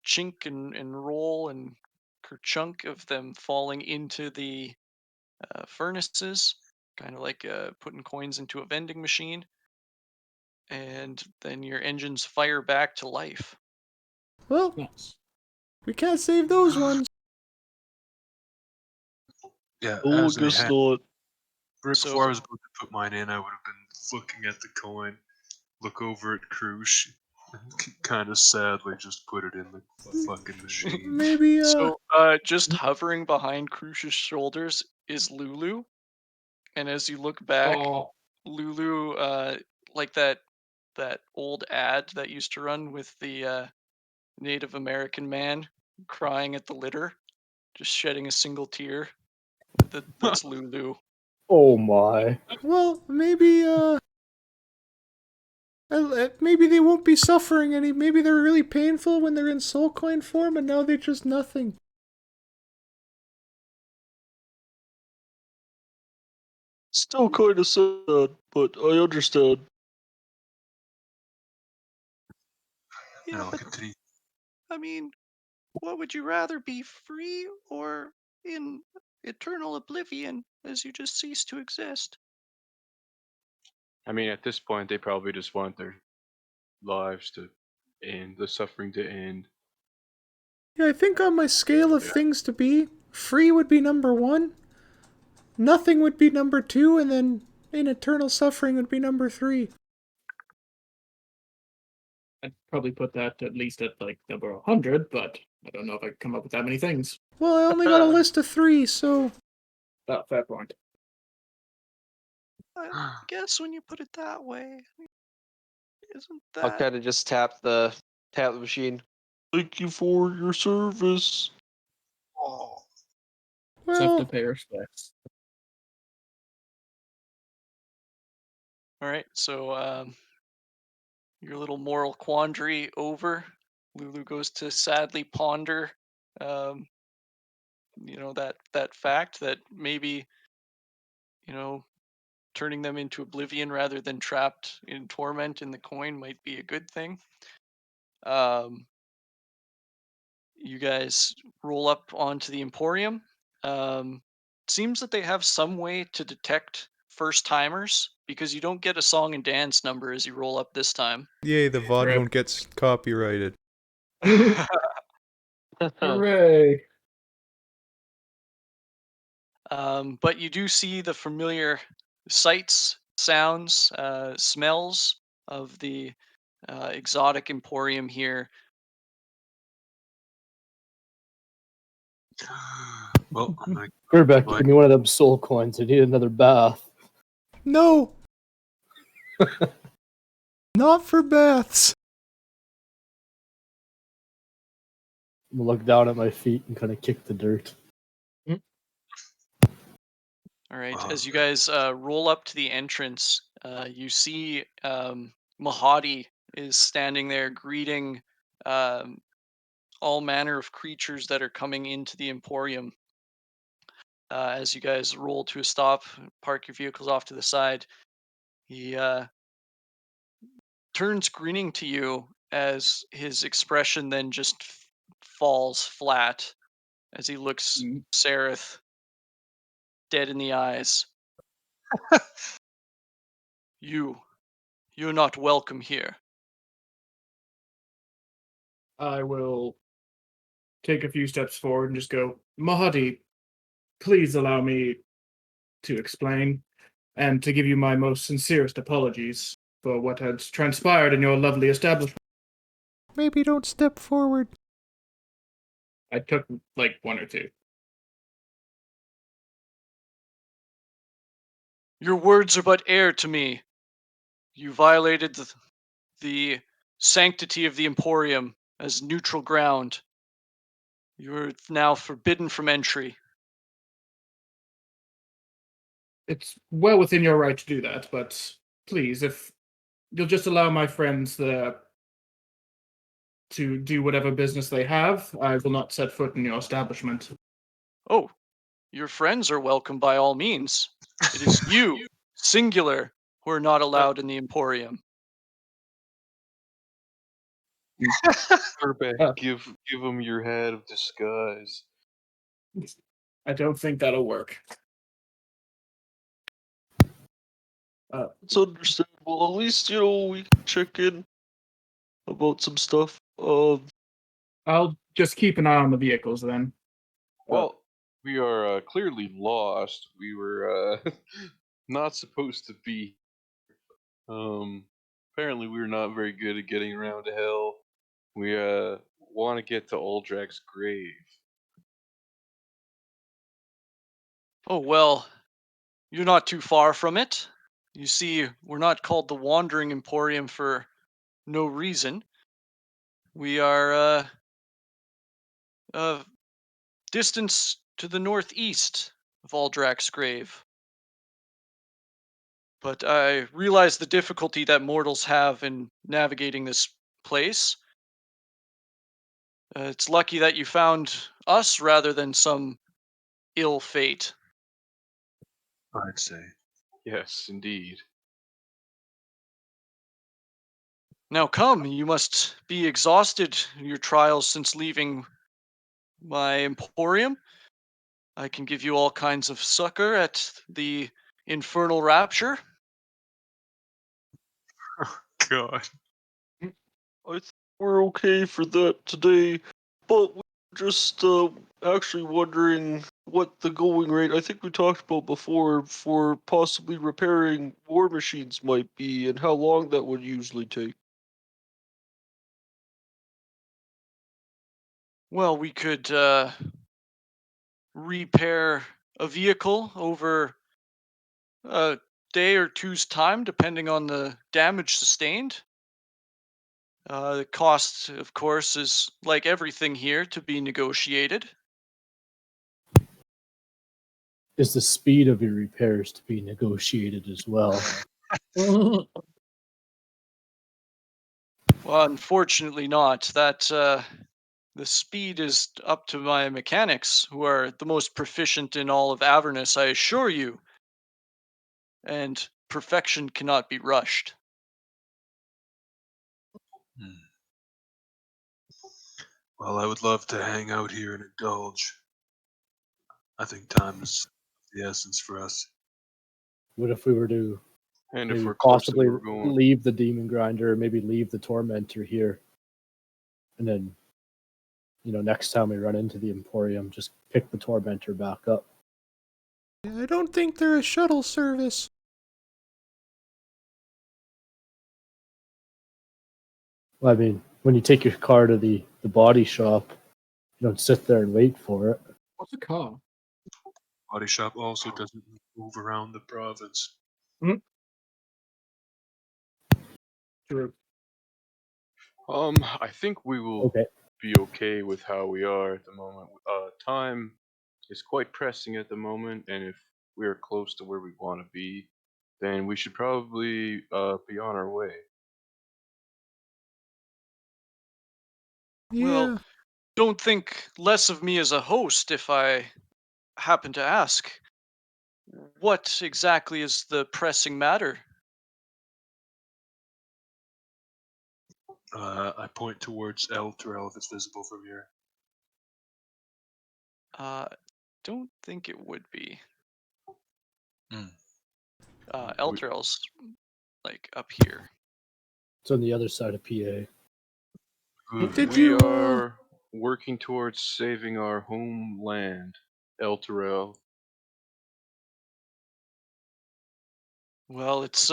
chink and roll and kerchunk of them falling into the furnaces, kind of like putting coins into a vending machine. And then your engines fire back to life. Well, Nice. we can't save those ones. Yeah, Oh, as they guess had. not. Right So- before I was about to put mine in, I would have been looking at the coin, look over at Krush, and kind of sadly just put it in the fucking machine. Maybe, So, just hovering behind Crucia's shoulders is Lulu, and as you look back, Oh, Lulu, like that old ad that used to run with the Native American man crying at the litter, just shedding a single tear. That's Lulu. Oh my. well, maybe, maybe they won't be suffering any. Maybe they're really painful when they're in soul coin form, and now they're just nothing. Still kind of sad, but I understand. Yeah, No, but continue. I mean, what would you rather be, free or in eternal oblivion as you just cease to exist? I mean, at this point, they probably just want their lives to end, the suffering to end. Yeah, I think on my scale of Yeah. things to be, free would be number 1, nothing would be number 2, and then in eternal suffering would be number 3. I'd probably put that at least at like number 100, but I don't know if I can come up with that many things. Well, I only got a list of 3, so Fair point. I guess when you put it that way, isn't I'll that? kind of just tap the machine. Thank you for your service. Oh. Just have to well, pay respects. All right, so your little moral quandary over. Lulu goes to sadly ponder, um, that fact that maybe, turning them into oblivion rather than trapped in torment in the coin might be a good thing. Um, you guys roll up onto the Emporium. Seems that they have some way to detect first timers because you don't get a song and dance number as you roll up this time. Yay, the VOD Rip. won't get copyrighted. Hooray! But you do see the familiar sights, sounds, smells of the exotic Emporium here. Well, I'm gonna. Gerbeck, Like- give me one of them soul coins. I need another bath. no! Not for baths. I'm gonna look down at my feet and kind of kick the dirt. All right, Wow. as you guys roll up to the entrance, you see Mahadi is standing there greeting all manner of creatures that are coming into the Emporium. As you guys roll to a stop, park your vehicles off to the side, he turns grinning to you as his expression then just falls flat as he looks Sareth dead in the eyes. You're not welcome here. I will take a few steps forward and just go, Mahadi, please allow me to explain and to give you my most sincerest apologies for what has transpired in your lovely establishment. Maybe don't step forward. I took like one or two. Your words are but air to me. You violated the sanctity of the Emporium as neutral ground. You are now forbidden from entry. It's well within your right to do that, but please, if you'll just allow my friends to do whatever business they have, I will not set foot in your establishment. Oh, your friends are welcome by all means. It is you, singular, who are not allowed in the Emporium. Urbeck, give him your hat of disguise. I don't think that'll work. It's understandable. At least, we can check in about some stuff. I'll just keep an eye on the vehicles then. Well, we are clearly lost. We were not supposed to be. Apparently we were not very good at getting around to hell. We want to get to Uldrak's grave. Oh, well, you're not too far from it. You see, we're not called the Wandering Emporium for no reason. We are distance to the northeast of Aldrak's grave. But I realize the difficulty that mortals have in navigating this place. It's lucky that you found us rather than some ill fate. I'd say. Yes, indeed. Now come, you must be exhausted in your trials since leaving my emporium. I can give you all kinds of succor at the infernal rapture. God. I think we're okay for that today, but we're just actually wondering what the going rate I think we talked about before for possibly repairing war machines might be and how long that would usually take. Well, we could repair a vehicle over a day or two's time, depending on the damage sustained. The cost, of course, is like everything here to be negotiated. Is the speed of your repairs to be negotiated as well? Well, unfortunately not. That the speed is up to my mechanics, who are the most proficient in all of Avernus, I assure you. And perfection cannot be rushed. Hmm. Well, I would love to hang out here and indulge. I think time is the essence for us. What if we were to And if maybe we're close to possibly where we're going, leave the demon grinder, or maybe leave the tormentor here, and then next time we run into the Emporium, just pick the tormentor back up? I don't think they're a shuttle service. Well, I mean, when you take your car to the body shop, you don't sit there and wait for it. What's a car? Body shop also doesn't move around the province. True. I think we will Okay. be okay with how we are at the moment. Time is quite pressing at the moment, and if we are close to where we want to be, then we should probably be on our way. Yeah. Well, don't think less of me as a host if I happen to ask. What exactly is the pressing matter? I point towards Elturel if it's visible from here. Don't think it would be. Hmm. Elturel's like up here. It's on the other side of PA. Did We you, are working towards saving our homeland, Elturel. Well, it's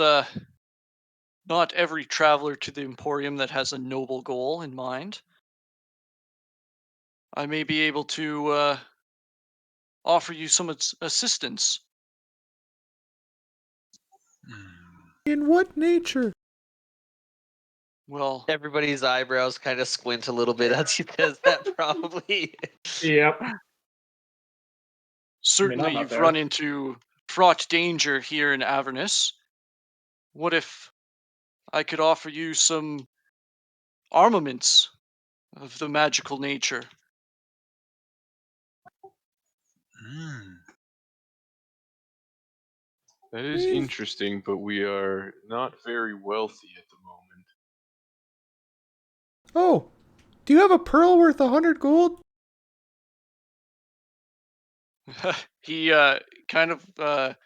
not every traveler to the Emporium that has a noble goal in mind. I may be able to offer you some assistance. Hmm. in what nature? Well, Everybody's eyebrows kind of squint a little bit as he says that, probably. Yep. certainly I'm not you've there. run into fraught danger here in Avernus. What if I could offer you some armaments of the magical nature? Hmm. That is interesting, but we are not very wealthy at the moment. Oh, do you have a pearl worth 100 gold? He kind of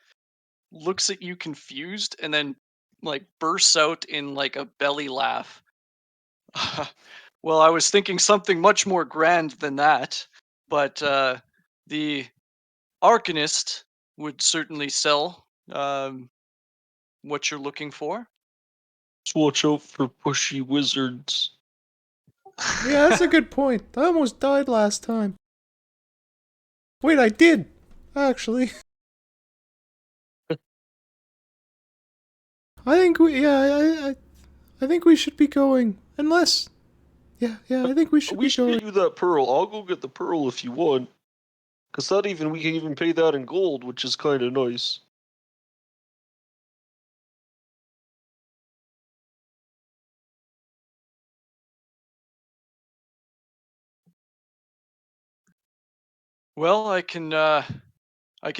looks at you confused and then like bursts out in like a belly laugh. Well, I was thinking something much more grand than that, but the Arcanist would certainly sell what you're looking for. Just watch out for pushy wizards. Yeah, that's a good point. I almost died last time. Wait, I did, actually. I think we should be going. Unless, I think we should We be should going. get you that pearl. I'll go get the pearl if you want. Cause we can even pay that in gold, which is kind of nice. Well, I can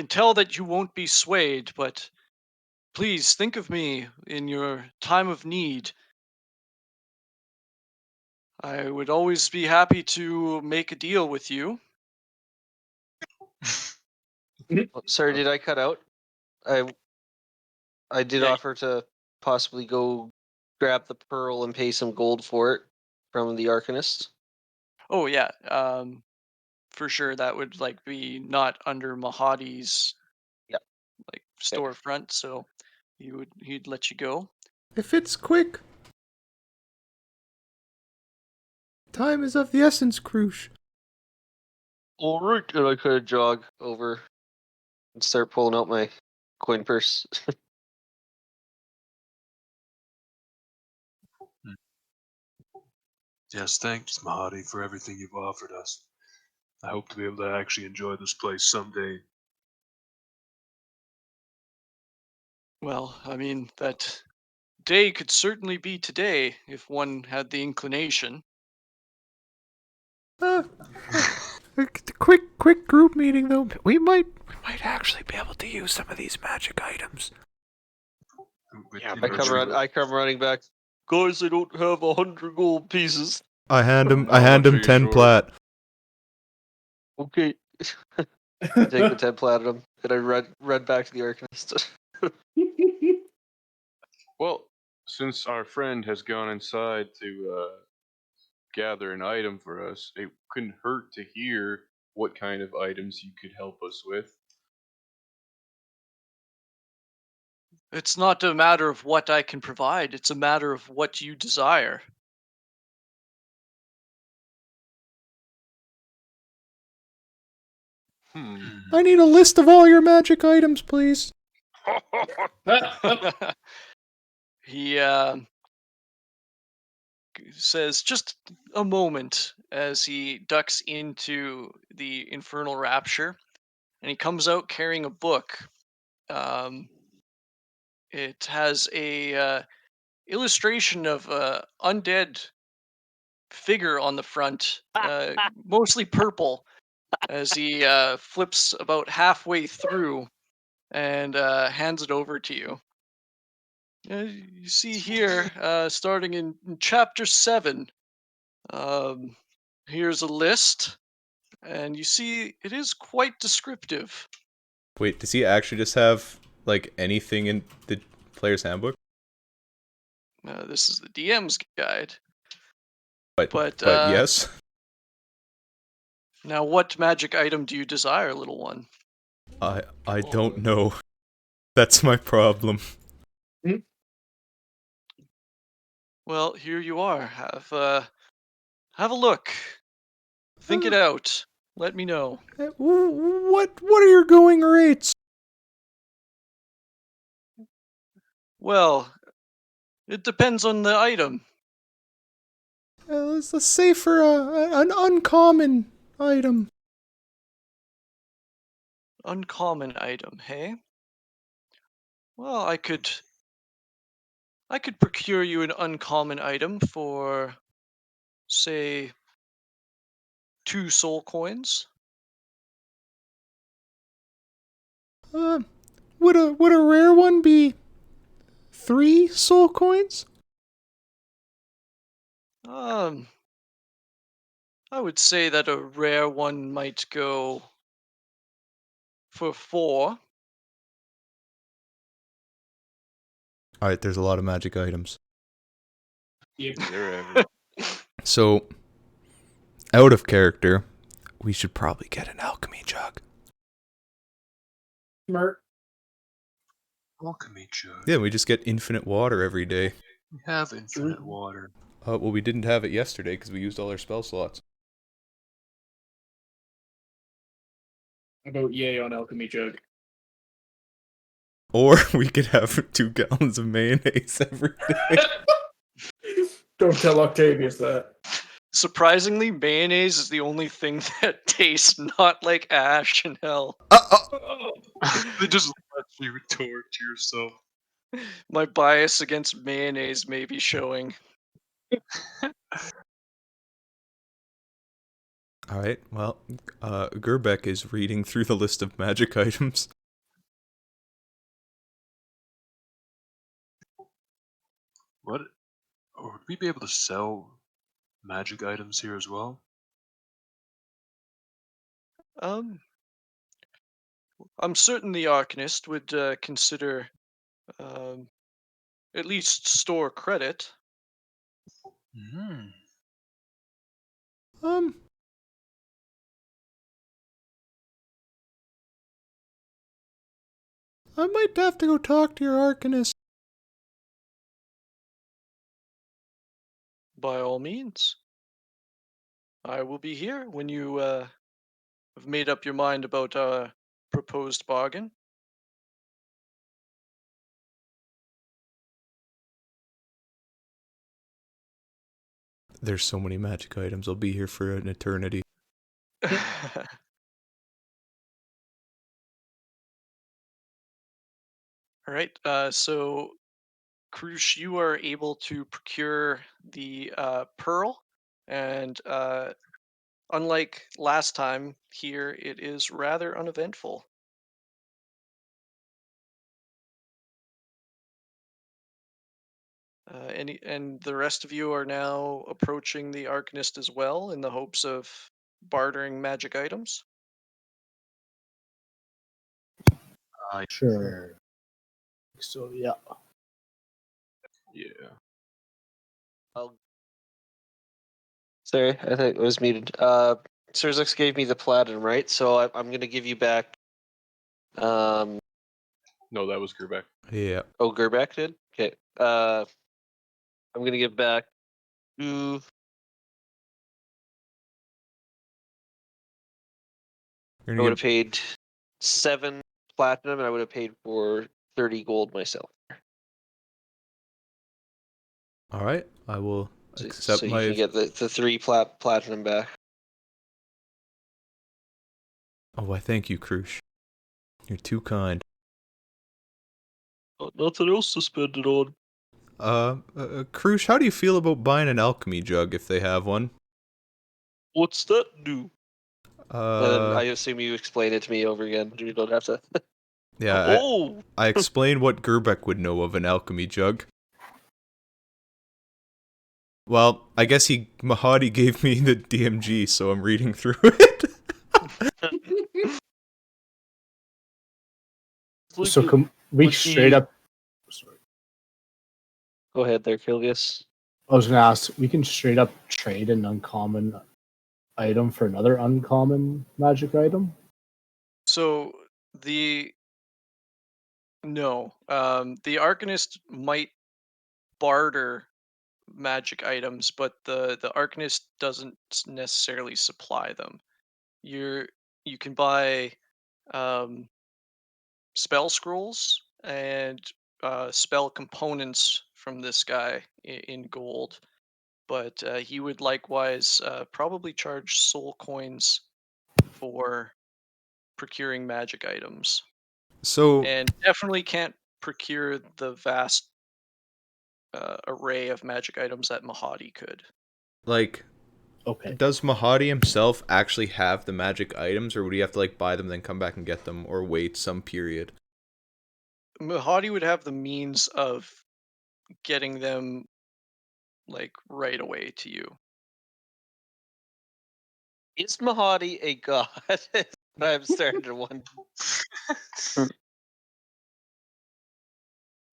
tell that you won't be swayed, but please think of me in your time of need. I would always be happy to make a deal with you. Oh, sorry, did I cut out? I did Yeah. offer to possibly go grab the pearl and pay some gold for it from the Arcanist. Oh yeah. For sure that would like be not under Mahadi's Yeah. like storefront, so he'd let you go. If it's quick. Time is of the essence, Krush. All right. And I could jog over and start pulling out my coin purse. Yes, thanks, Mahadi, for everything you've offered us. I hope to be able to actually enjoy this place someday. Well, I mean that day could certainly be today if one had the inclination. Uh, a quick group meeting though. We might actually be able to use some of these magic items. With Yeah, the but merchant- I come running back. Guys, I don't have 100 gold pieces. I hand him How much are you 10 short? plat. Okay. I take the 10 platinum and I run back to the Arcanist. Well, since our friend has gone inside to gather an item for us, it couldn't hurt to hear what kind of items you could help us with. It's not a matter of what I can provide, it's a matter of what you desire. I need a list of all your magic items, please. He says just a moment as he ducks into the infernal rapture, and he comes out carrying a book. Um, it has a illustration of undead figure on the front, mostly purple, as he flips about halfway through and hands it over to you. You see here, starting in chapter 7, um, here's a list, and you see it is quite descriptive. Wait, does he actually just have like anything in the player's handbook? This is the DM's guide. But But yes. now, what magic item do you desire, little one? I don't know. That's my problem. Well, here you are. Have a look. Think it out. Let me know. What are your going rates? Well, it depends on the item. Let's say for an uncommon item. Uncommon item, hey? Well, I could procure you an uncommon item for, say, 2 soul coins. Would a rare one be 3 soul coins? I would say that a rare one might go for 4. Alright, there's a lot of magic items. They're everywhere. So, out of character, we should probably get an alchemy jug. Smart. Alchemy jug. Yeah, we just get infinite water every day. We have infinite water. Well, we didn't have it yesterday because we used all our spell slots. I vote yay on alchemy jug. Or we could have 2 gallons of mayonnaise every day. Don't tell Octavius that. Surprisingly, mayonnaise is the only thing that tastes not like ash in hell. They just let you retort to yourself. My bias against mayonnaise may be showing. Alright, well, Gerbeck is reading through the list of magic items. What? Or would we be able to sell magic items here as well? I'm certain the Arcanist would consider at least store credit. Hmm. I might have to go talk to your Arcanist. By all means. I will be here when you have made up your mind about our proposed bargain. There's so many magic items, I'll be here for an eternity. All right, so Krush, you are able to procure the pearl, and unlike last time, here it is rather uneventful. And the rest of you are now approaching the Arcanist as well in the hopes of bartering magic items. Sure. So yeah. Yeah. Sorry, I think it was muted. Surzix gave me the platinum, right? So I'm gonna give you back. No, that was Gerbeck. Yeah. Oh, Gerbeck did. Okay. I'm gonna give back 2. You're I gonna would have give... paid 7 platinum, and I would have paid for 30 gold myself. Alright, I will So, accept so you my... can get the 3 platinum back. Oh, I thank you, Krush. You're too kind. Got nothing else to spend it on. Krush, how do you feel about buying an alchemy jug if they have one? What's that do? And I Uh, assume you explain it to me over again. You don't have to. yeah, Oh, I explained what Gerbeck would know of an alchemy jug. Well, I guess Mahadi gave me the DMG, so I'm reading through it. like So can we like straight he- up? Sorry, Go ahead there, Kilgus. I was gonna ask. We can straight up trade an uncommon item for another uncommon magic item. So the no, the Arcanist might barter magic items, but the Arcanist doesn't necessarily supply them. You're you can buy um, spell scrolls and spell components from this guy in gold, but he would likewise probably charge soul coins for procuring magic items, So, and definitely can't procure the vast array of magic items that Mahadi could. like, Okay. does Mahadi himself actually have the magic items, or would he have to like buy them, then come back and get them, or wait some period? Mahadi would have the means of getting them like right away to you. Is Mahadi a god? I'm starting to wonder.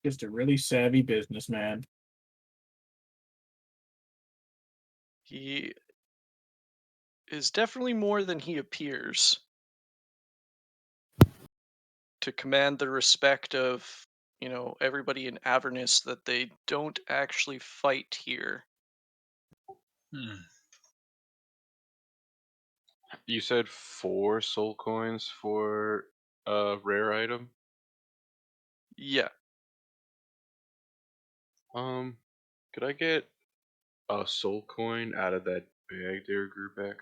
Just a really savvy businessman. He is definitely more than he appears to command the respect of, everybody in Avernus that they don't actually fight here. Hmm. You said 4 soul coins for a rare item. Yeah. Could I get a soul coin out of that bag there, Grubeck?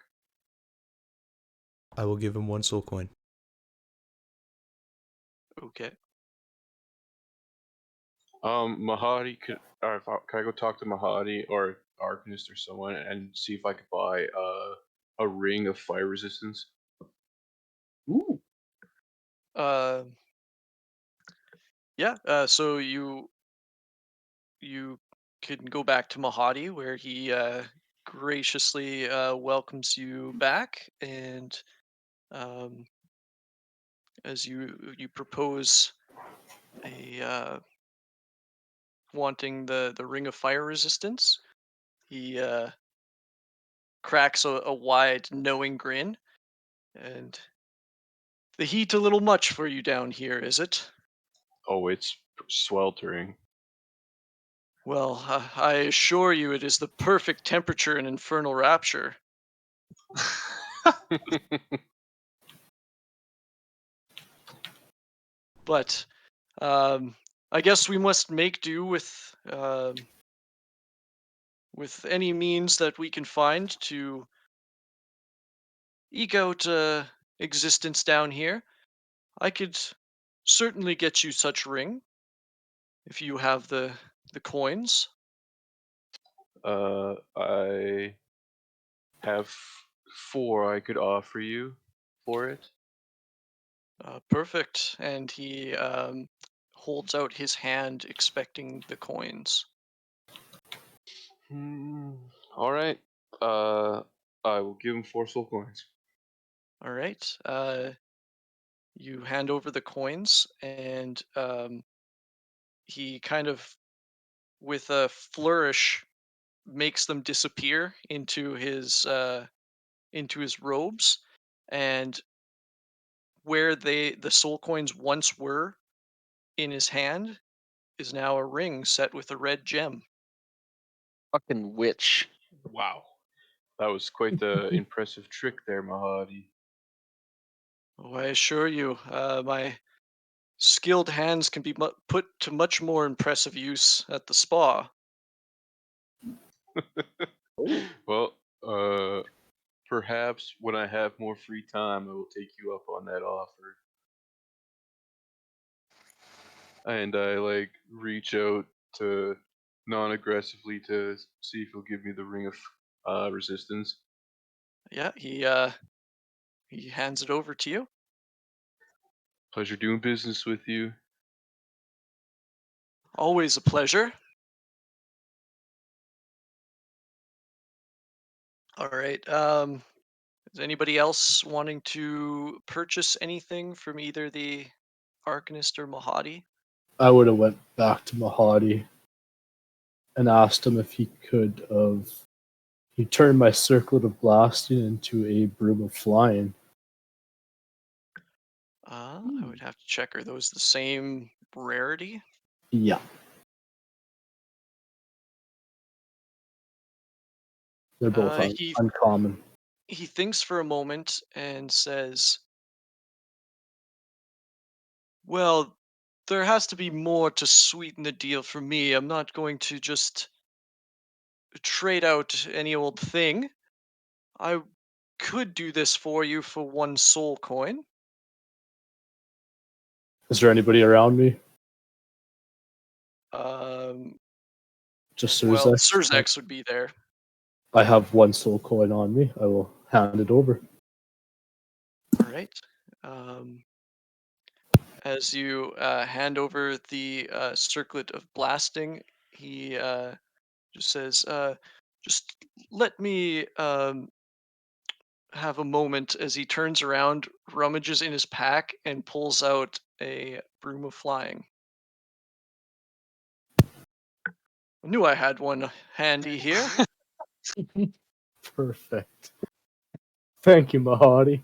I will give him 1 soul coin. Okay. Mahadi, could I go talk to Mahadi or Arcanist or someone and see if I could buy a ring of fire resistance? Ooh. Uh, yeah. So you can go back to Mahadi where he graciously welcomes you back, and um, as you propose a wanting the ring of fire resistance, he cracks a wide knowing grin, and the heat a little much for you down here, is it? Oh, it's sweltering. Well, I assure you it is the perfect temperature in infernal rapture. But I guess we must make do with any means that we can find to eke out existence down here. I could certainly get you such ring if you have the coins. I have 4 I could offer you for it. Perfect. And he holds out his hand, expecting the coins. All right. Uh, I will give him 4 soul coins. All right. You hand over the coins, and he kind of, with a flourish, makes them disappear into his robes, and where the soul coins once were in his hand is now a ring set with a red gem. Fucking witch. Wow. That was quite the impressive trick there, Mahadi. Oh, I assure you, my skilled hands can be put to much more impressive use at the spa. Well, perhaps when I have more free time, I will take you up on that offer. And I like reach out to non-aggressively to see if he'll give me the ring of resistance. Yeah, he hands it over to you. Pleasure doing business with you. Always a pleasure. All right. Is anybody else wanting to purchase anything from either the Arcanist or Mahadi? I would have went back to Mahadi and asked him if he could have. He turned my circlet of blasting into a broom of flying. I would have to check. Are those the same rarity? Yeah, they're both He uncommon. he thinks for a moment and says, "Well, there has to be more to sweeten the deal for me. I'm not going to just trade out any old thing. I could do this for you for 1 soul coin." Is there anybody around me? Um, Just well, Surzex? Surzex would be there. I have 1 soul coin on me. I will hand it over. All right. As you hand over the circlet of blasting, he just says, "Just let me have a moment." As he turns around, rummages in his pack, and pulls out a broom of flying. I knew I had one handy here. Perfect. Thank you, Mahadi.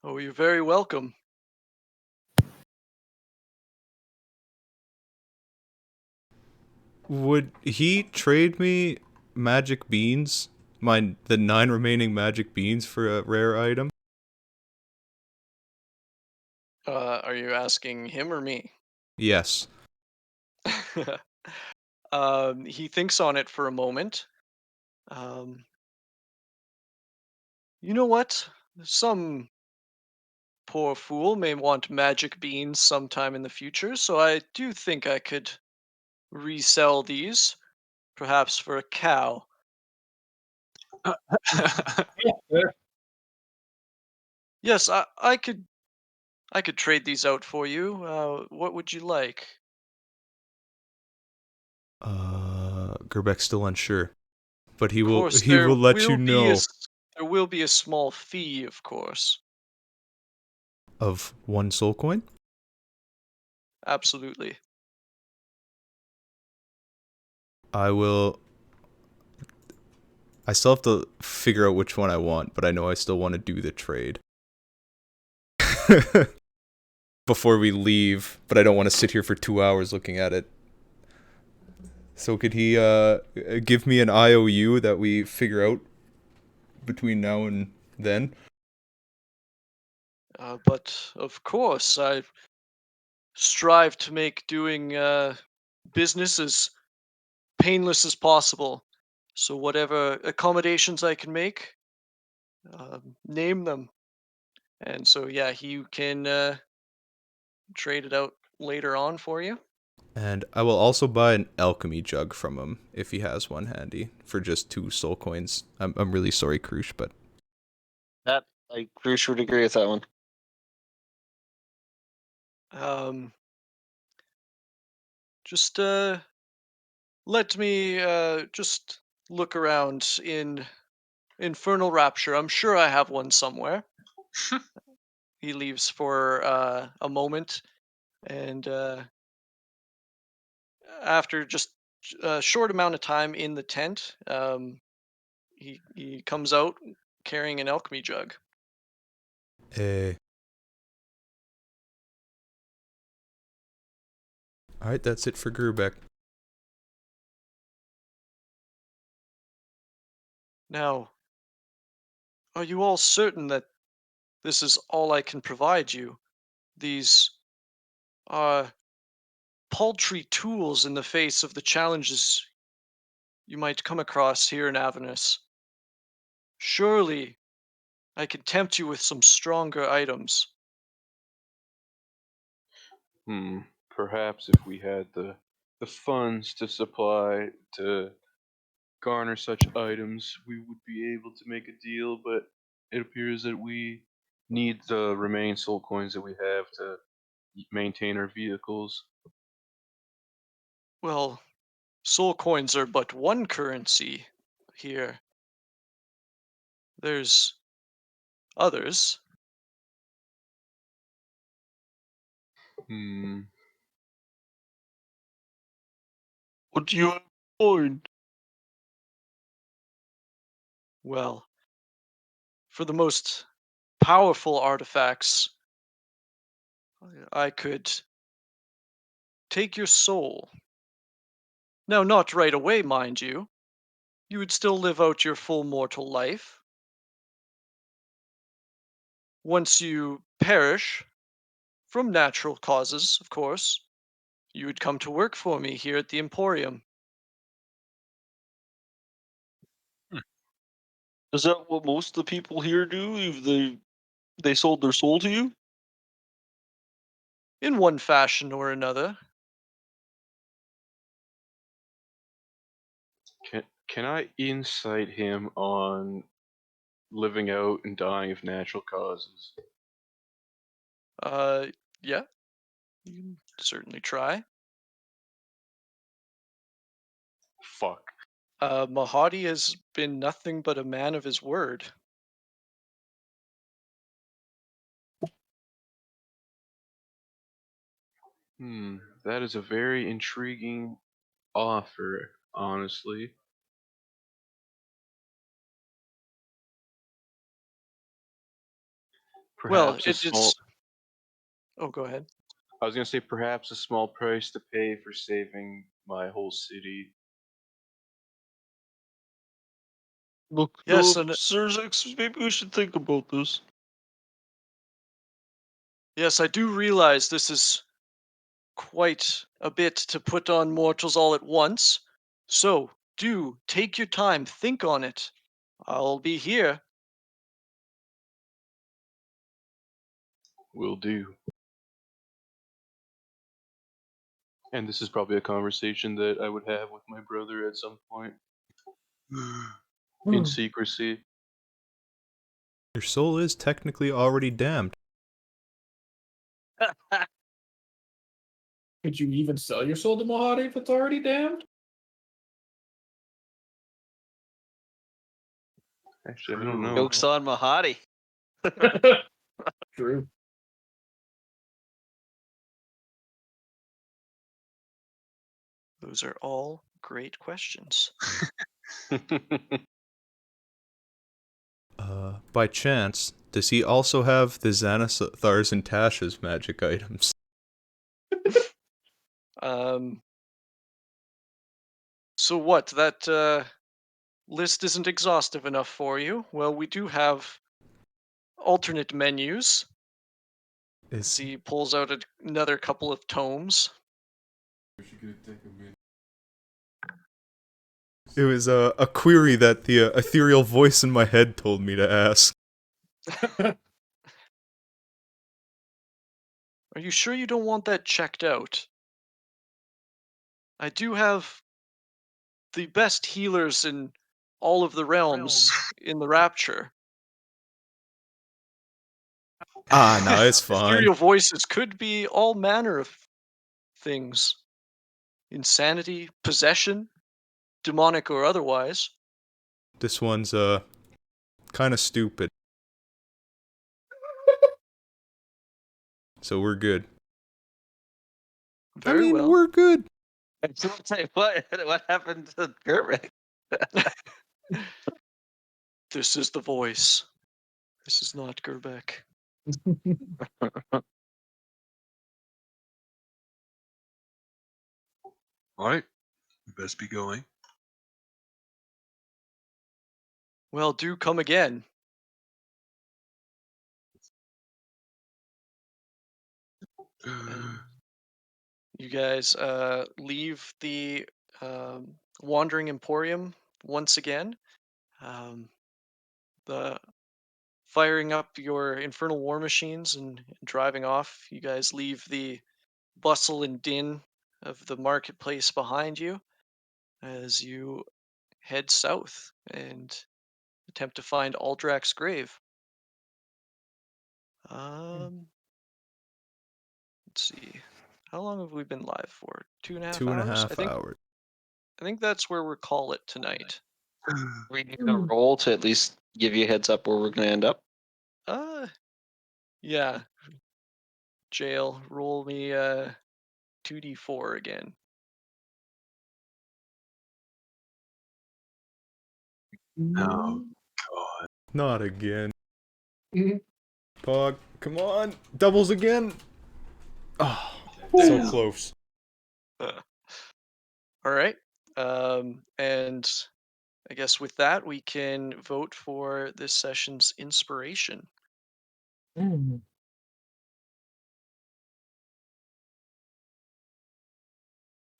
Oh, you're very welcome. Would he trade me magic beans? The 9 remaining magic beans for a rare item? Are you asking him or me? Yes. He thinks on it for a moment. Um, you know what? Some poor fool may want magic beans sometime in the future, so I do think I could resell these, perhaps for a cow. Yes, I could trade these out for you. What would you like? Gerbeck's still unsure, but he Of will course, he will let you know there will be a small fee, of course. of 1 soul coin. Absolutely. I will. I still have to figure out which one I want, but I know I still want to do the trade before we leave. But I don't want to sit here for 2 hours looking at it. So could he give me an IOU that we figure out between now and then? But of course, I strive to make doing business as painless as possible. So whatever accommodations I can make, name them. And so yeah, he can trade it out later on for you. And I will also buy an alchemy jug from him if he has one handy for just 2 soul coins. I'm really sorry, Krush, but That I Grush would agree with that one. Just let me just look around in Infernal Rapture. I'm sure I have one somewhere. He leaves for a moment, and after just a short amount of time in the tent, he comes out carrying an alchemy jug. eh. Alright, that's it for Grubeck. Now, are you all certain that this is all I can provide you? These are paltry tools in the face of the challenges you might come across here in Avernus. Surely I can tempt you with some stronger items. Perhaps if we had the the funds to supply to garner such items, we would be able to make a deal, but it appears that we need the remaining soul coins that we have to maintain our vehicles. Well, soul coins are but one currency here. There's others. Hmm. What do you have in mind? Well, for the most powerful artifacts, I could take your soul. Now, not right away, mind you. You would still live out your full mortal life. Once you perish, from natural causes, of course, you would come to work for me here at the Emporium. Is that what most of the people here do? If they sold their soul to you? In one fashion or another. Can I insight him on living out and dying of natural causes? Uh, yeah, you can certainly try. Fuck. Mahadi has been nothing but a man of his word. That is a very intriguing offer, honestly. Well, Perhaps a it, it's. small. Oh, go ahead. I was gonna say perhaps a small price to pay for saving my whole city. Look, Yes, and Sir Zex, maybe we should think about this. yes, I do realize this is quite a bit to put on mortals all at once. So, do take your time, think on it. I'll be here. Will do. And this is probably a conversation that I would have with my brother at some point in secrecy. Your soul is technically already damned. Could you even sell your soul to Mahadi if it's already damned? Actually, I don't know. Jokes on Mahadi. True. Those are all great questions. By chance, does he also have the Xanathars and Tasha's magic items? Um, so what? That list isn't exhaustive enough for you? Well, we do have alternate menus. As he pulls out another couple of tomes. It was a query that the ethereal voice in my head told me to ask. Are you sure you don't want that checked out? I do have the best healers in all of the realms in the Rapture. Ah, no, it's fine. Ethereal voices could be all manner of things. Insanity, possession, demonic or otherwise. This one's kind of stupid. So we're good. Very well. We're good. What happened to Gerbeck? This is the voice. This is not Gerbeck. Alright, we best be going. Well, do come again. You guys leave the Wandering Emporium once again. The firing up your infernal war machines and driving off. You guys leave the bustle and din of the marketplace behind you as you head south and attempt to find Aldrak's grave. Let's see. How long have we been live for? 2.5 Two and a hours? half hours. I think that's where we'll call it tonight. We need a roll to at least give you a heads up where we're going to end up. Yeah. Jail, roll me 2d4 again. Oh God. Not again. Mhm. Pog, come on. Doubles again. Oh, so Damn. close. All right. And I guess with that, we can vote for this session's inspiration. Mm.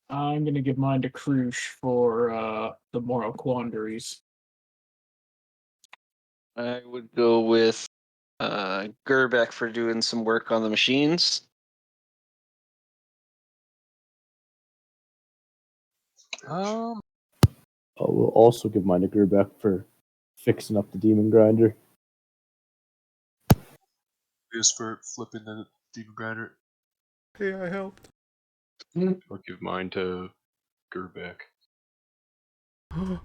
I'm gonna give mine to Krush for the moral quandaries. I would go with Gerbeck for doing some work on the machines. Um, I will also give mine to Gerbeck for fixing up the demon grinder. Just for flipping the demon grinder. Hey, I helped. I'll give mine to Gerbeck. I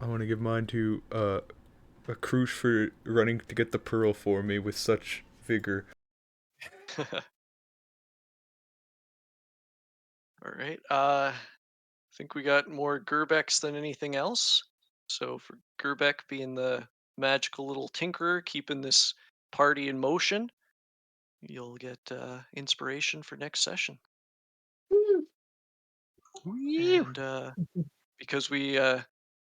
want to give mine to a Krush for running to get the pearl for me with such vigor. All right. I think we got more Gerbecks than anything else. So for Gerbeck being the magical little tinkerer, keeping this party in motion, you'll get inspiration for next session. And because we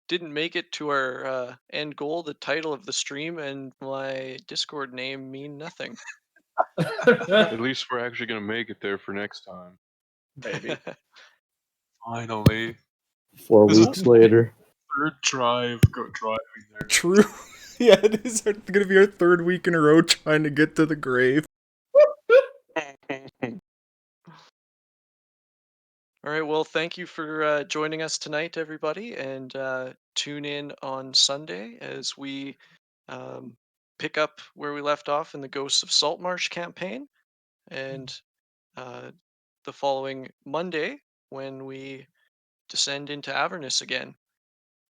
didn't make it to our end goal, the title of the stream and my Discord name mean nothing. At least we're actually gonna make it there for next time. Maybe. Finally. 4 This is weeks later. third try of driving there. True. Yeah, it is gonna be our third week in a row trying to get to the grave. All right. Well, thank you for joining us tonight, everybody, and tune in on Sunday as we pick up where we left off in the Ghosts of Saltmarsh campaign, and the following Monday when we descend into Avernus again.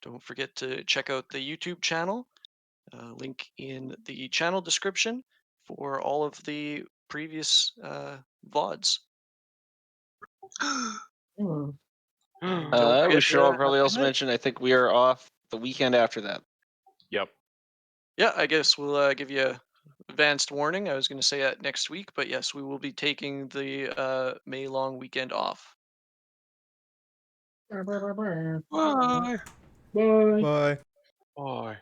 Don't forget to check out the YouTube channel. Link in the channel description for all of the previous VODs. Mm. Don't We forget should all to probably also good night. mention I think we are off the weekend after that. Yep. Yeah, I guess we'll give you a advanced warning. I was going to say that next week, but yes, we will be taking the May long weekend off. Bye. Bye. Bye. Bye. Bye.